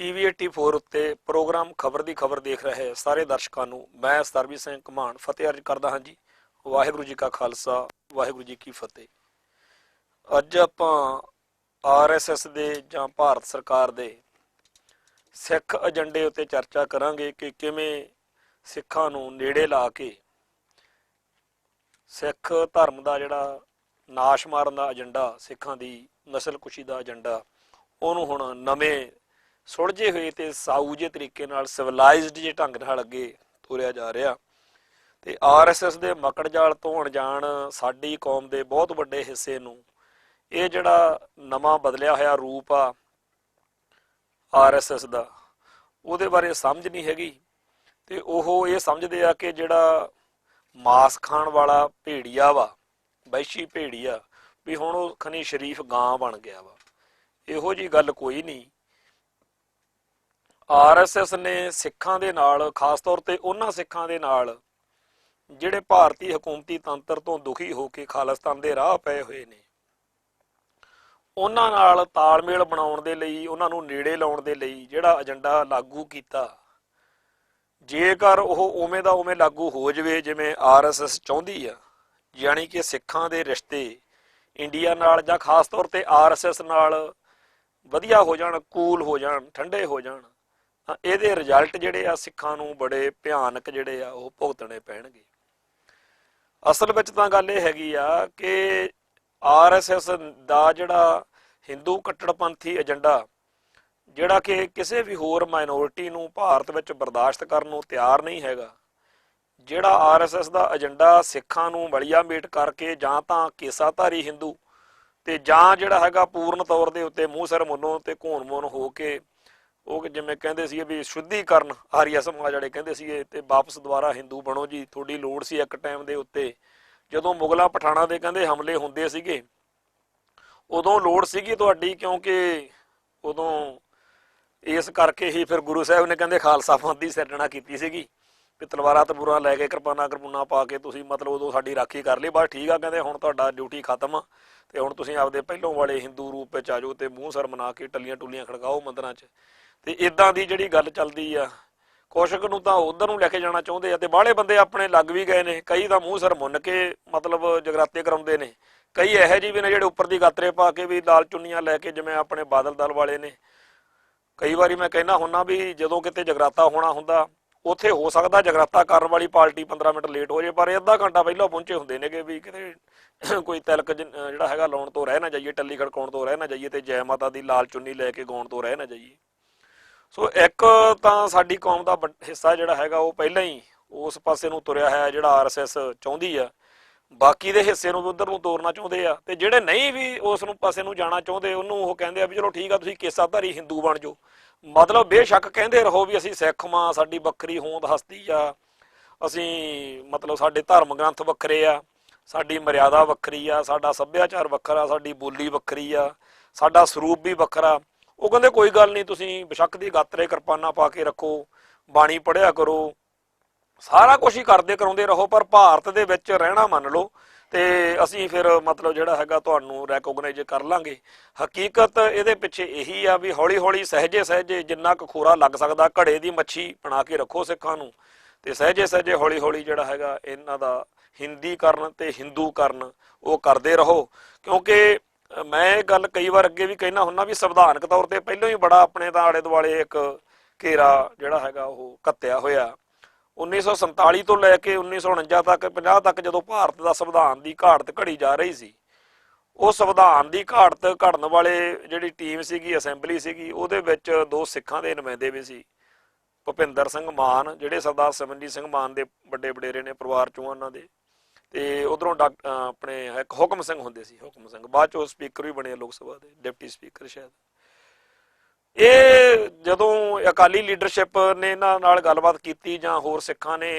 TV 84 ਉੱਤੇ programme ਖਬਰ ਦੀ ਖਬਰ ਦੇਖ ਰਹੇ ਸਾਰੇ ਦਰਸ਼ਕਾਂ ਨੂੰ ਮੈਂ ਸਰਬਜੀਤ ਸਿੰਘ ਘੁਮਾਣ ਫਤਿਹ ਅਰਜ਼ ਕਰਦਾ ਹਾਂ ਜੀ। ਵਾਹਿਗੁਰੂ ਜੀ ਕਾ ਖਾਲਸਾ ਵਾਹਿਗੁਰੂ ਜੀ ਕੀ ਫਤਿਹ। ਅੱਜ ਆਪਾਂ RSS ਦੇ ਜਾਂ ਭਾਰਤ ਸਰਕਾਰ ਦੇ ਸਿੱਖ ਏਜੰਡੇ ਉੱਤੇ ਚਰਚਾ ਕਰਾਂਗੇ ਕਿ ਕਿਵੇਂ ਸਿੱਖਾਂ ਨੂੰ ਨੇੜੇ ਲਾ ਕੇ ਸਿੱਖ ਧਰਮ ਦਾ ਜਿਹੜਾ ਨਾਸ਼ ਮਾਰਨ ਦਾ ਏਜੰਡਾ, ਸਿੱਖਾਂ ਦੀ ਨਸਲਕੁਸ਼ੀ ਦਾ ਏਜੰਡਾ, ਉਹਨੂੰ ਹੁਣ ਨਵੇਂ ਸੁਲਝੇ ਹੋਏ ਤੇ ਸਾਊ ਜਿਹੇ ਤਰੀਕੇ ਨਾਲ ਸਿਵਲਾਈਜ਼ਡ ਜਿਹੇ ਢੰਗ ਨਾਲ ਅੱਗੇ ਤੋਰਿਆ ਜਾ ਰਿਹਾ। ਤੇ RSS ਦੇ ਮਕੜ ਜਾਲ ਤੋਂ ਅਣਜਾਣ ਸਾਡੀ ਕੌਮ ਦੇ ਬਹੁਤ ਵੱਡੇ ਹਿੱਸੇ ਨੂੰ ਇਹ ਜਿਹੜਾ ਨਵਾਂ ਬਦਲਿਆ ਹੋਇਆ ਰੂਪ ਆ RSS ਦਾ, ਉਹਦੇ ਬਾਰੇ ਸਮਝ ਨਹੀਂ ਹੈਗੀ। ਤੇ ਉਹ ਇਹ ਸਮਝਦੇ ਆ ਕਿ ਜਿਹੜਾ ਮਾਸ ਖਾਣ ਵਾਲਾ ਭੇੜੀਆ ਵਾ, ਵਹਿਸ਼ੀ ਭੇੜੀਆ, ਵੀ ਹੁਣ ਉਹ ਖਨੀ ਸ਼ਰੀਫ ਗਾਂ ਬਣ ਗਿਆ ਵਾ। ਇਹੋ ਜਿਹੀ ਗੱਲ ਕੋਈ ਨਹੀਂ। RSS ਨੇ ਸਿੱਖਾਂ ਦੇ ਨਾਲ, ਖਾਸ ਤੌਰ ਤੇ ਉਹਨਾਂ ਸਿੱਖਾਂ ਦੇ ਨਾਲ ਜਿਹੜੇ ਭਾਰਤੀ ਹਕੂਮਤੀ ਤੰਤਰ ਤੋਂ ਦੁਖੀ ਹੋ ਕੇ ਖਾਲਿਸਤਾਨ ਦੇ ਰਾਹ ਪਏ ਹੋਏ ਨੇ, ਉਹਨਾਂ ਨਾਲ ਤਾਲਮੇਲ ਬਣਾਉਣ ਦੇ ਲਈ, ਉਹਨਾਂ ਨੂੰ ਨੇੜੇ ਲਾਉਣ ਦੇ ਲਈ ਜਿਹੜਾ ਏਜੰਡਾ ਲਾਗੂ ਕੀਤਾ, ਜੇਕਰ ਉਹ ਉਵੇਂ ਦਾ ਉਵੇਂ ਲਾਗੂ ਹੋ ਜਾਵੇ ਜਿਵੇਂ RSS ਚਾਹੁੰਦੀ ਆ, ਯਾਨੀ ਕਿ ਸਿੱਖਾਂ ਦੇ ਰਿਸ਼ਤੇ ਇੰਡੀਆ ਨਾਲ ਜਾਂ ਖਾਸ ਤੌਰ ਤੇ RSS ਨਾਲ ਵਧੀਆ ਹੋ ਜਾਣ, ਕੂਲ ਹੋ ਜਾਣ, ਠੰਡੇ ਹੋ ਜਾਣ, ਤਾਂ ਇਹਦੇ ਰਿਜ਼ਲਟ ਜਿਹੜੇ ਆ ਸਿੱਖਾਂ ਨੂੰ ਬੜੇ ਭਿਆਨਕ ਜਿਹੜੇ ਆ ਉਹ ਭੁਗਤਣੇ ਪੈਣਗੇ। ਅਸਲ ਵਿੱਚ ਤਾਂ ਗੱਲ ਇਹ ਹੈਗੀ ਆ ਕਿ RSS ਦਾ ਜਿਹੜਾ ਹਿੰਦੂ ਕੱਟੜਪੰਥੀ ਏਜੰਡਾ, ਜਿਹੜਾ ਕਿ ਕਿਸੇ ਵੀ ਹੋਰ ਮਾਈਨੋਰਿਟੀ ਨੂੰ ਭਾਰਤ ਵਿੱਚ ਬਰਦਾਸ਼ਤ ਕਰਨ ਨੂੰ ਤਿਆਰ ਨਹੀਂ ਹੈਗਾ, ਜਿਹੜਾ RSS ਦਾ ਏਜੰਡਾ ਸਿੱਖਾਂ ਨੂੰ ਵਲੀਆ ਮੇਟ ਕਰਕੇ ਜਾਂ ਤਾਂ ਕੇਸਾਧਾਰੀ ਹਿੰਦੂ ਤੇ ਜਾਂ ਜਿਹੜਾ ਹੈਗਾ ਪੂਰਨ ਤੌਰ ਦੇ ਉੱਤੇ ਮੂੰਹ ਸਿਰ ਮੁੰਨੋਂ ਤੇ ਘੋਣ ਮੋਨ ਹੋ ਕੇ, ਉਹ ਜਿਵੇਂ ਕਹਿੰਦੇ ਸੀ ਵੀ ਸ਼ੁੱਧੀਕਰਨ, ਆਰੀਆ ਸਮਾਜ ਵਾਲੇ ਕਹਿੰਦੇ ਸੀਗੇ, ਤੇ ਵਾਪਸ ਦੁਬਾਰਾ ਹਿੰਦੂ ਬਣੋ ਜੀ, ਤੁਹਾਡੀ ਲੋੜ ਸੀ ਇੱਕ ਟਾਈਮ ਦੇ ਉੱਤੇ ਜਦੋਂ ਮੁਗਲਾਂ ਪਠਾਣਾਂ ਦੇ ਕਹਿੰਦੇ ਹਮਲੇ ਹੁੰਦੇ ਸੀਗੇ, ਉਦੋਂ ਲੋੜ ਸੀਗੀ ਤੁਹਾਡੀ, ਕਿਉਂਕਿ ਉਦੋਂ ਇਸ ਕਰਕੇ ਹੀ ਫਿਰ ਗੁਰੂ ਸਾਹਿਬ ਨੇ ਕਹਿੰਦੇ ਖਾਲਸਾ ਪੰਥ ਦੀ ਸਿਰਜਣਾ ਕੀਤੀ ਸੀਗੀ ਵੀ ਤਲਵਾਰਾਂ ਤਲਵੂਰਾਂ ਲੈ ਕੇ ਕਿਰਪਾਨਾਂ ਪਾ ਕੇ ਤੁਸੀਂ ਮਤਲਬ ਉਦੋਂ ਸਾਡੀ ਰਾਖੀ ਕਰ ਲਈ। ਬਸ ਠੀਕ ਆ, ਕਹਿੰਦੇ ਹੁਣ ਤੁਹਾਡਾ ਡਿਊਟੀ ਖਤਮ ਆ ਤੇ ਹੁਣ ਤੁਸੀਂ ਆਪਦੇ ਪਹਿਲੋਂ ਵਾਲੇ ਹਿੰਦੂ ਰੂਪ ਵਿੱਚ ਆ ਜਾਓ ਤੇ ਮੂੰਹ ਸਿਰ ਮਨਾ ਕੇ ਟੱਲੀਆਂ ਟੁੱਲੀਆਂ ਖੜਕਾਓ ਮੰਦਰਾਂ 'ਚ। ਤੇ ਇੱਦਾਂ ਦੀ ਜਿਹੜੀ ਗੱਲ ਚੱਲਦੀ ਆ, ਕੁਛ ਕੁ ਨੂੰ ਤਾਂ ਉਧਰ ਨੂੰ ਲੈ ਕੇ ਜਾਣਾ ਚਾਹੁੰਦੇ ਆ ਤੇ ਬਾਹਲੇ ਬੰਦੇ ਆਪਣੇ ਲੱਗ ਵੀ ਗਏ ਨੇ। ਕਈ ਤਾਂ ਮੂੰਹ ਸਿਰ ਮੁੰਨ ਕੇ ਮਤਲਬ ਜਗਰਾਤੇ ਕਰਾਉਂਦੇ ਨੇ, ਕਈ ਇਹੋ ਜਿਹੇ ਵੀ ਨੇ ਜਿਹੜੇ ਉੱਪਰ ਦੀ ਗਾਤਰੇ ਪਾ ਕੇ ਵੀ ਲਾਲ ਚੁੰਨੀਆਂ ਲੈ ਕੇ, ਜਿਵੇਂ ਆਪਣੇ ਬਾਦਲ ਦਲ ਵਾਲੇ ਨੇ। ਕਈ ਵਾਰੀ ਮੈਂ ਕਹਿੰਦਾ ਹੁੰਦਾ ਵੀ ਜਦੋਂ ਕਿਤੇ ਜਗਰਾਤਾ ਹੋਣਾ ਹੁੰਦਾ, ਉੱਥੇ ਹੋ ਸਕਦਾ ਜਗਰਾਤਾ ਕਰਨ ਵਾਲੀ ਪਾਰਟੀ 15 ਮਿੰਟ ਲੇਟ ਹੋ ਜਾਏ, ਪਰ ਅੱਧਾ ਘੰਟਾ ਪਹਿਲਾਂ ਪਹੁੰਚੇ ਹੁੰਦੇ ਨੇਗੇ ਵੀ ਕਿਤੇ ਕੋਈ ਤਿਲਕ ਜਿਹੜਾ ਹੈਗਾ ਲਾਉਣ ਤੋਂ ਰਹਿ ਨਾ ਜਾਈਏ, ਟੱਲੀ ਖੜਕਾਉਣ ਤੋਂ ਰਹਿ ਨਾ ਜਾਈਏ ਤੇ ਜੈ ਮਾਤਾ ਦੀ ਲਾਲ ਚੁੰਨੀ ਲੈ ਕੇ ਗਾਉਣ ਤੋਂ ਰਹਿ ਨਾ ਜਾਈਏ। ਸੋ ਇੱਕ ਤਾਂ ਸਾਡੀ ਕੌਮ ਦਾ ਹਿੱਸਾ ਜਿਹੜਾ ਹੈਗਾ ਉਹ ਪਹਿਲਾਂ ਹੀ ਉਸ ਪਾਸੇ ਨੂੰ ਤੁਰਿਆ ਹੈ ਜਿਹੜਾ RSS ਚਾਹੁੰਦੀ ਆ, ਬਾਕੀ ਦੇ ਹਿੱਸੇ ਨੂੰ ਵੀ ਉੱਧਰ ਨੂੰ ਤੋਰਨਾ ਚਾਹੁੰਦੇ ਆ। ਤੇ ਜਿਹੜੇ ਨਹੀਂ ਵੀ ਉਸ ਨੂੰ ਪਾਸੇ ਨੂੰ ਜਾਣਾ ਚਾਹੁੰਦੇ, ਉਹਨੂੰ ਉਹ ਕਹਿੰਦੇ ਆ ਵੀ ਚਲੋ ਠੀਕ ਆ, ਤੁਸੀਂ ਕੇਸਾਧਾਰੀ ਹਿੰਦੂ ਬਣ ਜਾਓ। ਮਤਲਬ ਬੇਸ਼ੱਕ ਕਹਿੰਦੇ ਰਹੋ ਵੀ ਅਸੀਂ ਸਿੱਖ ਮਾਂ, ਸਾਡੀ ਵੱਖਰੀ ਹੋਂਦ ਹਸਤੀ ਆ, ਅਸੀਂ ਮਤਲਬ ਸਾਡੇ ਧਰਮ ਗ੍ਰੰਥ ਵੱਖਰੇ ਆ, ਸਾਡੀ ਮਰਿਆਦਾ ਵੱਖਰੀ ਆ, ਸਾਡਾ ਸੱਭਿਆਚਾਰ ਵੱਖਰਾ, ਸਾਡੀ ਬੋਲੀ ਵੱਖਰੀ ਆ, ਸਾਡਾ ਸਰੂਪ ਵੀ ਵੱਖਰਾ। ਉਹ ਕਹਿੰਦੇ ਕੋਈ ਗੱਲ ਨਹੀਂ, ਤੁਸੀਂ ਬੇਸ਼ੱਕ ਦੀ ਗਾਤਰੇ ਕਿਰਪਾਨਾਂ ਪਾ ਕੇ ਰੱਖੋ, ਬਾਣੀ ਪੜ੍ਹਿਆ ਕਰੋ, ਸਾਰਾ ਕੁਛ ਹੀ ਕਰਦੇ ਕਰਾਉਂਦੇ ਰਹੋ, ਪਰ ਭਾਰਤ ਦੇ ਵਿੱਚ ਰਹਿਣਾ ਮੰਨ ਲਓ ਤੇ ਅਸੀਂ ਫਿਰ ਮਤਲਬ ਜਿਹੜਾ ਹੈਗਾ ਤੁਹਾਨੂੰ ਰੈਕੋਗਨਾਈਜ਼ ਕਰ ਲਾਂਗੇ। ਹਕੀਕਤ ਇਹਦੇ ਪਿੱਛੇ ਇਹੀ ਆ ਵੀ ਹੌਲੀ ਹੌਲੀ ਸਹਿਜੇ ਸਹਿਜੇ ਜਿੰਨਾ ਕੁ ਖੋਰਾ ਲੱਗ ਸਕਦਾ ਘੜੇ ਦੀ ਮੱਛੀ ਬਣਾ ਕੇ ਰੱਖੋ ਸਿੱਖਾਂ ਨੂੰ, ਤੇ ਸਹਿਜੇ ਸਹਿਜੇ ਹੌਲੀ ਹੌਲੀ ਜਿਹੜਾ ਹੈਗਾ ਇਹਨਾਂ ਦਾ ਹਿੰਦੀਕਰਨ ਤੇ ਹਿੰਦੂਕਰਨ ਉਹ ਕਰਦੇ ਰਹੋ। ਕਿਉਂਕਿ ਮੈਂ ਇਹ ਗੱਲ ਕਈ ਵਾਰ ਅੱਗੇ ਵੀ ਕਹਿਣਾ ਹੁੰਦਾ ਵੀ ਸੰਵਿਧਾਨਕ ਤੌਰ ਤੇ ਪਹਿਲਾਂ ਹੀ ਬੜਾ ਆਪਣੇ ਤਾਂ ਆਲੇ ਦੁਆਲੇ ਇੱਕ ਘੇਰਾ ਜਿਹੜਾ ਹੈਗਾ ਉਹ ਘੱਤਿਆ ਹੋਇਆ। 1947 ਤੋਂ ਲੈ ਕੇ 1949 ਤੱਕ, 50 ਤੱਕ ਜਦੋਂ ਭਾਰਤ ਦਾ ਸੰਵਿਧਾਨ ਦੀ ਘਾੜਤ ਘੜੀ ਜਾ ਰਹੀ ਸੀ, ਉਹ ਸੰਵਿਧਾਨ ਦੀ ਘਾੜਤ ਘੜਨ ਵਾਲੇ ਜਿਹੜੀ ਟੀਮ ਸੀਗੀ, ਅਸੈਂਬਲੀ ਸੀਗੀ, ਉਹਦੇ ਵਿੱਚ 2 ਸਿੱਖਾਂ ਦੇ ਨੁਮਾਇੰਦੇ ਵੀ ਸੀ। ਭੁਪਿੰਦਰ ਸਿੰਘ ਮਾਨ ਜਿਹੜੇ ਸਰਦਾਰ ਸਿਮਰਨਜੀਤ ਸਿੰਘ ਮਾਨ ਦੇ ਵੱਡੇ ਵਡੇਰੇ ਨੇ ਪਰਿਵਾਰ ਚੋਂ ਉਹਨਾਂ ਦੇ, ਤੇ ਉਧਰੋਂ ਆਪਣੇ ਇੱਕ ਹੁਕਮ ਸਿੰਘ ਹੁੰਦੇ ਸੀ, ਹੁਕਮ ਸਿੰਘ ਬਾਅਦ ਚੋਂ ਸਪੀਕਰ ਵੀ ਬਣੇ ਲੋਕ ਸਭਾ ਦੇ, ਡਿਪਟੀ ਸਪੀਕਰ ਸ਼ਾਇਦ। ਇਹ ਜਦੋਂ ਅਕਾਲੀ ਲੀਡਰਸ਼ਿਪ ਨੇ ਇਹਨਾਂ ਨਾਲ ਗੱਲਬਾਤ ਕੀਤੀ ਜਾਂ ਹੋਰ ਸਿੱਖਾਂ ਨੇ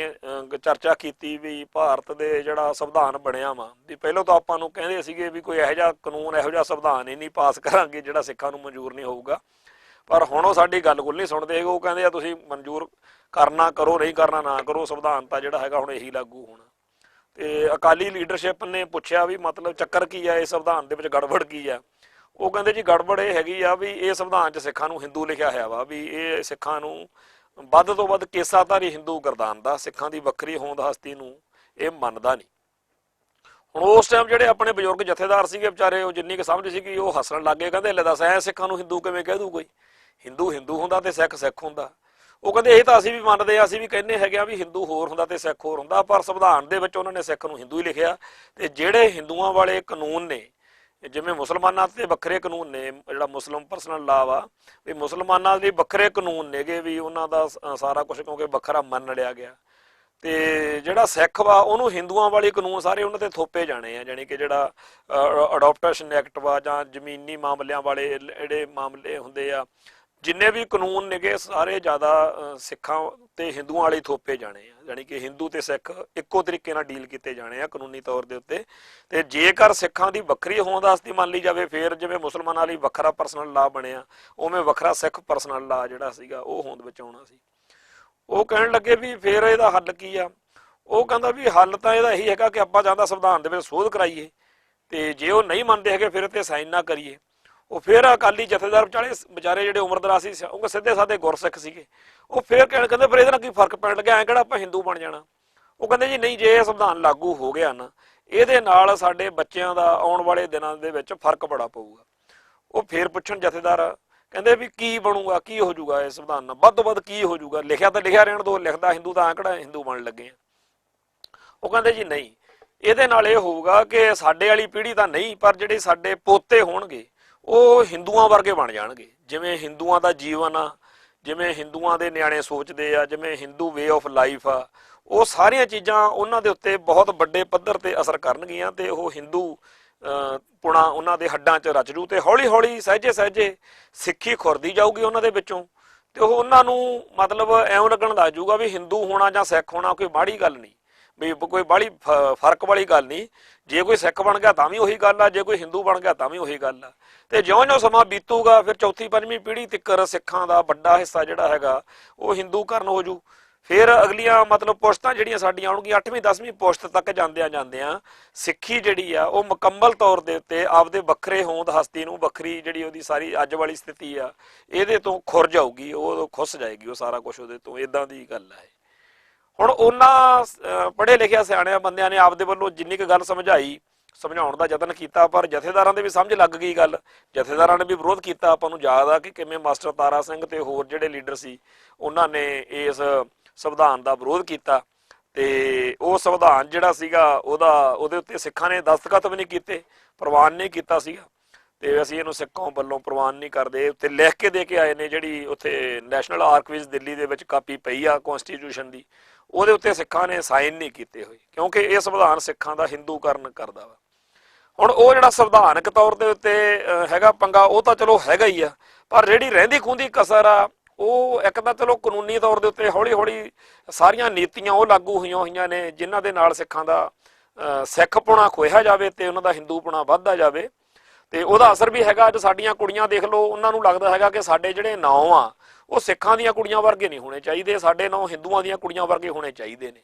ਚਰਚਾ ਕੀਤੀ ਵੀ ਭਾਰਤ ਦੇ ਜਿਹੜਾ ਸੰਵਿਧਾਨ ਬਣਿਆ ਵਾ, ਵੀ ਪਹਿਲਾਂ ਤਾਂ ਆਪਾਂ ਨੂੰ ਕਹਿੰਦੇ ਸੀਗੇ ਵੀ ਕੋਈ ਇਹੋ ਜਿਹਾ ਕਾਨੂੰਨ, ਇਹੋ ਜਿਹਾ ਸੰਵਿਧਾਨ ਹੀ ਨਹੀਂ ਪਾਸ ਕਰਾਂਗੇ ਜਿਹੜਾ ਸਿੱਖਾਂ ਨੂੰ ਮਨਜ਼ੂਰ ਨਹੀਂ ਹੋਊਗਾ, ਪਰ ਹੁਣ ਉਹ ਸਾਡੀ ਗੱਲ ਗੁੱਲ ਨਹੀਂ ਸੁਣਦੇ। ਉਹ ਕਹਿੰਦੇ ਆ ਤੁਸੀਂ ਮਨਜ਼ੂਰ ਕਰਨਾ ਕਰੋ, ਨਹੀਂ ਕਰਨਾ ਨਾ ਕਰੋ, ਸੰਵਿਧਾਨ ਤਾਂ ਜਿਹੜਾ ਹੈਗਾ ਹੁਣ ਇਹੀ ਲਾਗੂ ਹੋਣਾ। ਤੇ ਅਕਾਲੀ ਲੀਡਰਸ਼ਿਪ ਨੇ ਪੁੱਛਿਆ ਵੀ ਮਤਲਬ ਚੱਕਰ ਕੀ ਆ, ਇਸ ਸੰਵਿਧਾਨ ਦੇ ਵਿੱਚ ਗੜਬੜ ਕੀ ਆ। ਉਹ ਕਹਿੰਦੇ ਜੀ ਗੜਬੜ ਇਹ ਹੈਗੀ ਆ ਵੀ ਇਹ ਸੰਵਿਧਾਨ 'ਚ ਸਿੱਖਾਂ ਨੂੰ ਹਿੰਦੂ ਲਿਖਿਆ ਹੋਇਆ ਵਾ, ਵੀ ਇਹ ਸਿੱਖਾਂ ਨੂੰ ਵੱਧ ਤੋਂ ਵੱਧ ਕੇਸਾਧਾਰੀ ਹਿੰਦੂ ਗਰਦਾਨਦਾ, ਸਿੱਖਾਂ ਦੀ ਵੱਖਰੀ ਹੋਂਦ ਹਸਤੀ ਨੂੰ ਇਹ ਮੰਨਦਾ ਨਹੀਂ। ਹੁਣ ਉਸ ਟਾਈਮ ਜਿਹੜੇ ਆਪਣੇ ਬਜ਼ੁਰਗ ਜਥੇਦਾਰ ਸੀਗੇ ਵਿਚਾਰੇ, ਉਹ ਜਿੰਨੀ ਕੁ ਸਮਝ ਸੀਗੀ ਉਹ ਹੱਸਣ ਲੱਗ ਗਏ, ਕਹਿੰਦੇ ਲੈ ਦੱਸ ਐ ਸਿੱਖਾਂ ਨੂੰ ਹਿੰਦੂ ਕਿਵੇਂ ਕਹਿ ਦੂ ਕੋਈ, ਹਿੰਦੂ ਹਿੰਦੂ ਹੁੰਦਾ ਤੇ ਸਿੱਖ ਸਿੱਖ ਹੁੰਦਾ। ਉਹ ਕਹਿੰਦੇ ਇਹ ਤਾਂ ਅਸੀਂ ਵੀ ਮੰਨਦੇ ਆ, ਅਸੀਂ ਵੀ ਕਹਿੰਦੇ ਹੈਗੇ ਆ ਵੀ ਹਿੰਦੂ ਹੋਰ ਹੁੰਦਾ ਤੇ ਸਿੱਖ ਹੋਰ ਹੁੰਦਾ, ਪਰ ਸੰਵਿਧਾਨ ਦੇ ਵਿੱਚ ਉਹਨਾਂ ਨੇ ਸਿੱਖ ਨੂੰ ਹਿੰਦੂ ਹੀ ਲਿਖਿਆ। ਤੇ ਜਿਹੜੇ ਹਿੰਦੂਆਂ ਵਾਲੇ ਕਾਨੂੰਨ ਨੇ, ਜਿਵੇਂ ਮੁਸਲਮਾਨਾਂ ਤੇ ਵੱਖਰੇ ਕਾਨੂੰਨ ਨੇ, ਜਿਹੜਾ ਮੁਸਲਿਮ ਪਰਸਨਲ ਲਾ ਵਾ, ਵੀ ਮੁਸਲਮਾਨਾਂ ਦੇ ਵੱਖਰੇ ਕਾਨੂੰਨ ਨੇਗੇ, ਵੀ ਉਹਨਾਂ ਦਾ ਸਾਰਾ ਕੁਝ ਕਿਉਂਕਿ ਵੱਖਰਾ ਮੰਨ ਲਿਆ ਗਿਆ। ਤੇ ਜਿਹੜਾ ਸਿੱਖ ਵਾ ਉਹਨੂੰ ਹਿੰਦੂਆਂ ਵਾਲੇ ਕਾਨੂੰਨ ਸਾਰੇ ਉਹਨਾਂ ਤੇ ਥੋਪੇ ਜਾਣੇ ਆ, ਜਾਣੀ ਕਿ ਜਿਹੜਾ ਅਡੋਪਟੇਸ਼ਨ ਐਕਟ ਵਾ ਜਾਂ ਜ਼ਮੀਨੀ ਮਾਮਲਿਆਂ ਵਾਲੇ ਜਿਹੜੇ ਮਾਮਲੇ ਹੁੰਦੇ ਆ, ਜਿੰਨੇ ਵੀ ਕਾਨੂੰਨ ਨੇਗੇ ਸਾਰੇ ਜ਼ਿਆਦਾ ਸਿੱਖਾਂ ਤੇ ਹਿੰਦੂਆਂ ਵਾਲੇ ਥੋਪੇ ਜਾਣੇ ਆ, ਜਾਣੀ ਕਿ ਹਿੰਦੂ ਤੇ ਸਿੱਖ ਇੱਕੋ ਤਰੀਕੇ ਨਾਲ ਡੀਲ ਕੀਤੇ ਜਾਣੇ ਆ ਕਾਨੂੰਨੀ ਤੌਰ ਦੇ ਉੱਤੇ। ਤੇ ਜੇਕਰ ਸਿੱਖਾਂ ਦੀ ਵੱਖਰੀ ਹੋਂਦ ਵਾਸਤੇ ਮੰਨ ਲਈ ਜਾਵੇ, ਫਿਰ ਜਿਵੇਂ ਮੁਸਲਮਾਨਾਂ ਲਈ ਵੱਖਰਾ ਪਰਸਨਲ ਲਾ ਬਣਿਆ, ਉਵੇਂ ਵੱਖਰਾ ਸਿੱਖ ਪਰਸਨਲ ਲਾ ਜਿਹੜਾ ਸੀਗਾ ਉਹ ਹੋਂਦ ਵਿੱਚ ਆਉਣਾ ਸੀ। ਉਹ ਕਹਿਣ ਲੱਗੇ ਵੀ ਫਿਰ ਇਹਦਾ ਹੱਲ ਕੀ ਆ? ਉਹ ਕਹਿੰਦਾ ਵੀ ਹੱਲ ਤਾਂ ਇਹਦਾ ਇਹੀ ਹੈਗਾ ਕਿ ਆਪਾਂ ਜਾਂ ਤਾਂ ਸੰਵਿਧਾਨ ਦੇ ਵਿੱਚ ਸੋਧ ਕਰਾਈਏ, ਤੇ ਜੇ ਉਹ ਨਹੀਂ ਮੰਨਦੇ ਹੈਗੇ ਫਿਰ ਤੇ ਸਾਈਨ ਨਾ ਕਰੀਏ। ਉਹ ਫਿਰ ਅਕਾਲੀ ਜਥੇਦਾਰ ਵਿਚਾਰੇ ਜਿਹੜੇ ਉਮਰਦਰਾਜ਼ ਸੀ, ਉਹ ਸਿੱਧੇ ਸਾਦੇ ਗੁਰਸਿੱਖ ਸੀਗੇ, ਉਹ ਫਿਰ ਕਹਿੰਦੇ ਫਿਰ ਇਹਦੇ ਨਾਲ ਕੀ ਫਰਕ ਪੈਣ ਲੱਗਿਆ, ਐਂ ਕਿਹੜਾ ਆਪਾਂ ਹਿੰਦੂ ਬਣ ਜਾਣਾ। ਉਹ ਕਹਿੰਦੇ ਜੀ ਨਹੀਂ, ਜੇ ਇਹ ਸੰਵਿਧਾਨ ਲਾਗੂ ਹੋ ਗਿਆ ਨਾ, ਇਹਦੇ ਨਾਲ ਸਾਡੇ ਬੱਚਿਆਂ ਦਾ ਆਉਣ ਵਾਲੇ ਦਿਨਾਂ ਦੇ ਵਿੱਚ ਫਰਕ ਬੜਾ ਪਊਗਾ। ਉਹ ਫਿਰ ਪੁੱਛਣ ਜਥੇਦਾਰ, ਕਹਿੰਦੇ ਵੀ ਕੀ ਬਣੂਗਾ, ਕੀ ਹੋ ਜਾਊਗਾ ਇਹ ਸੰਵਿਧਾਨ ਨਾਲ, ਵੱਧ ਤੋਂ ਵੱਧ ਕੀ ਹੋ ਜਾਊਗਾ, ਲਿਖਿਆ ਤਾਂ ਲਿਖਿਆ ਰਹਿਣ ਦੋ, ਲਿਖਦਾ ਹਿੰਦੂ ਤਾਂ ਕਿਹੜਾ ਹਿੰਦੂ ਬਣਨ ਲੱਗੇ ਆ। ਉਹ ਕਹਿੰਦੇ ਜੀ ਨਹੀਂ, ਇਹਦੇ ਨਾਲ ਇਹ ਹੋਊਗਾ ਕਿ ਸਾਡੇ ਵਾਲੀ ਪੀੜ੍ਹੀ ਤਾਂ ਨਹੀਂ, ਪਰ ਜਿਹੜੇ ਸਾਡੇ ਪੋਤੇ ਹੋਣਗੇ ਉਹ ਹਿੰਦੂਆਂ ਵਰਗੇ ਬਣ ਜਾਣਗੇ, ਜਿਵੇਂ ਹਿੰਦੂਆਂ ਦਾ ਜੀਵਨ ਆ, ਜਿਵੇਂ ਹਿੰਦੂਆਂ ਦੇ ਨਿਆਣੇ ਸੋਚਦੇ ਆ, ਜਿਵੇਂ ਹਿੰਦੂ ਵੇ ਆਫ ਲਾਈਫ ਆ, ਉਹ ਸਾਰੀਆਂ ਚੀਜ਼ਾਂ ਉਹਨਾਂ ਦੇ ਉੱਤੇ ਬਹੁਤ ਵੱਡੇ ਪੱਧਰ ਤੇ ਅਸਰ ਕਰਨਗੀਆਂ, ਤੇ ਉਹ ਹਿੰਦੂ ਪੁਣਾ ਉਹਨਾਂ ਦੇ ਹੱਡਾਂ 'ਚ ਰਚ ਜੂ, ਤੇ ਹੌਲੀ ਹੌਲੀ ਸਹਿਜੇ ਸਹਿਜੇ ਸਿੱਖੀ ਖੁਰਦੀ ਜਾਊਗੀ ਉਹਨਾਂ ਦੇ ਵਿੱਚੋਂ, ਤੇ ਉਹ ਉਹਨਾਂ ਨੂੰ ਮਤਲਬ ਐਉਂ ਲੱਗਣ ਲੱਗ ਜੂਗਾ ਵੀ ਹਿੰਦੂ ਹੋਣਾ ਜਾਂ ਸਿੱਖ ਹੋਣਾ ਕੋਈ ਮਾੜੀ ਗੱਲ ਨਹੀਂ, ਵੀ ਕੋਈ ਬਾਹਲੀ ਫਰਕ ਵਾਲੀ ਗੱਲ ਨਹੀਂ। ਜੇ ਕੋਈ ਸਿੱਖ ਬਣ ਗਿਆ ਤਾਂ ਵੀ ਉਹੀ ਗੱਲ ਆ, ਜੇ ਕੋਈ ਹਿੰਦੂ ਬਣ ਗਿਆ ਤਾਂ ਵੀ ਉਹੀ ਗੱਲ ਆ। ਤੇ ਜਿਉਂ-ਜਿਉਂ ਸਮਾਂ ਬੀਤੂਗਾ ਫਿਰ ਚੌਥੀ ਪੰਜਵੀਂ ਪੀੜ੍ਹੀ ਤੱਕ ਸਿੱਖਾਂ ਦਾ ਵੱਡਾ ਹਿੱਸਾ ਜਿਹੜਾ ਹੈਗਾ ਉਹ ਹਿੰਦੂਕਰਨ ਹੋ ਜੂ। ਫਿਰ ਅਗਲੀਆਂ ਮਤਲਬ ਪੁਸ਼ਤਾਂ ਜਿਹੜੀਆਂ ਸਾਡੀਆਂ ਆਉਣਗੀਆਂ 8ਵੀਂ 10ਵੀਂ ਪੁਸ਼ਤ ਤੱਕ ਜਾਂਦਿਆਂ ਸਿੱਖੀ ਜਿਹੜੀ ਆ ਉਹ ਮੁਕੰਮਲ ਤੌਰ ਦੇ ਉੱਤੇ ਆਪਦੇ ਵੱਖਰੇ ਹੋਂਦ ਹਸਤੀ ਨੂੰ, ਵੱਖਰੀ ਜਿਹੜੀ ਉਹਦੀ ਸਾਰੀ ਅੱਜ ਵਾਲੀ ਸਥਿਤੀ ਆ ਇਹਦੇ ਤੋਂ ਖੁਰ ਜਾਊਗੀ, ਉਹ ਖੁੱਸ ਜਾਏਗੀ ਉਹ ਸਾਰਾ ਕੁਛ ਉਹਦੇ ਤੋਂ। ਇੱਦਾਂ ਦੀ ਗੱਲ ਹੈ। ਹੁਣ ਉਹਨਾਂ ਪੜ੍ਹੇ ਲਿਖਿਆ ਸਿਆਣਿਆਂ ਬੰਦਿਆਂ ਨੇ ਆਪਦੇ ਵੱਲੋਂ ਜਿੰਨੀ ਕੁ ਗੱਲ ਸਮਝਾਉਣ ਦਾ ਯਤਨ ਕੀਤਾ, ਪਰ ਜਥੇਦਾਰਾਂ ਦੇ ਵੀ ਸਮਝ ਲੱਗ ਗਈ ਗੱਲ। ਜਥੇਦਾਰਾਂ ਨੇ ਵੀ ਵਿਰੋਧ ਕੀਤਾ। ਆਪਾਂ ਨੂੰ ਯਾਦ ਆ ਕਿ ਕਿਵੇਂ ਮਾਸਟਰ ਤਾਰਾ ਸਿੰਘ ਤੇ ਹੋਰ ਜਿਹੜੇ ਲੀਡਰ ਸੀ ਉਹਨਾਂ ਨੇ ਇਸ ਸੰਵਿਧਾਨ ਦਾ ਵਿਰੋਧ ਕੀਤਾ, ਤੇ ਉਹ ਸੰਵਿਧਾਨ ਜਿਹੜਾ ਸੀਗਾ ਉਹਦੇ ਉੱਤੇ ਸਿੱਖਾਂ ਨੇ ਦਸਤਖਤ ਵੀ ਨਹੀਂ ਕੀਤੇ, ਪ੍ਰਵਾਨ ਨਹੀਂ ਕੀਤਾ ਸੀਗਾ, ਤੇ ਅਸੀਂ ਇਹਨੂੰ ਸਿੱਖ ਕੌਮ ਵੱਲੋਂ ਪ੍ਰਵਾਨ ਨਹੀਂ ਕਰਦੇ। ਉੱਤੇ ਲਿਖ ਕੇ ਦੇ ਕੇ ਆਏ ਨੇ, ਜਿਹੜੀ ਉੱਥੇ ਨੈਸ਼ਨਲ ਆਰਕੀਵਜ਼ ਦਿੱਲੀ ਦੇ ਵਿੱਚ ਕਾਪੀ ਪਈ ਆ ਕੌਂਸਟੀਟਿਊਸ਼ਨ ਦੀ, ਉਹਦੇ ਉੱਤੇ ਸਿੱਖਾਂ ਨੇ ਸਾਈਨ ਨਹੀਂ ਕੀਤੇ ਹੋਏ, ਕਿਉਂਕਿ ਇਹ ਸੰਵਿਧਾਨ ਸਿੱਖਾਂ ਦਾ ਹਿੰਦੂਕਰਨ ਕਰਦਾ ਵਾ। ਹੁਣ ਉਹ ਜਿਹੜਾ ਸੰਵਿਧਾਨਕ ਤੌਰ ਦੇ ਉੱਤੇ ਹੈਗਾ ਪੰਗਾ, ਉਹ ਤਾਂ ਚਲੋ ਹੈਗਾ ਹੀ ਆ, ਪਰ ਜਿਹੜੀ ਰਹਿੰਦੀ ਖੂੰਹਦੀ ਕਸਰ ਆ ਉਹ ਇੱਕ ਤਾਂ ਚਲੋ ਕਾਨੂੰਨੀ ਤੌਰ ਦੇ ਉੱਤੇ ਹੌਲੀ ਹੌਲੀ ਸਾਰੀਆਂ ਨੀਤੀਆਂ ਉਹ ਲਾਗੂ ਹੋਈਆਂ ਨੇ ਜਿਨ੍ਹਾਂ ਦੇ ਨਾਲ ਸਿੱਖਾਂ ਦਾ ਸਿੱਖਪੁਣਾ ਖੋਇਆ ਜਾਵੇ ਤੇ ਉਹਨਾਂ ਦਾ ਹਿੰਦੂਪੁਣਾ ਵੱਧਦਾ ਜਾਵੇ, ਤੇ ਉਹਦਾ ਅਸਰ ਵੀ ਹੈਗਾ। ਅੱਜ ਸਾਡੀਆਂ ਕੁੜੀਆਂ ਦੇਖ ਲਓ, ਉਹਨਾਂ ਨੂੰ ਲੱਗਦਾ ਹੈਗਾ ਕਿ ਸਾਡੇ ਜਿਹੜੇ ਨਾਂ ਆ ਉਹ ਸਿੱਖਾਂ ਦੀਆਂ ਕੁੜੀਆਂ ਵਰਗੇ ਨਹੀਂ ਹੋਣੇ ਚਾਹੀਦੇ, ਸਾਡੇ ਨਾਂ ਹਿੰਦੂਆਂ ਦੀਆਂ ਕੁੜੀਆਂ ਵਰਗੇ ਹੋਣੇ ਚਾਹੀਦੇ ਨੇ।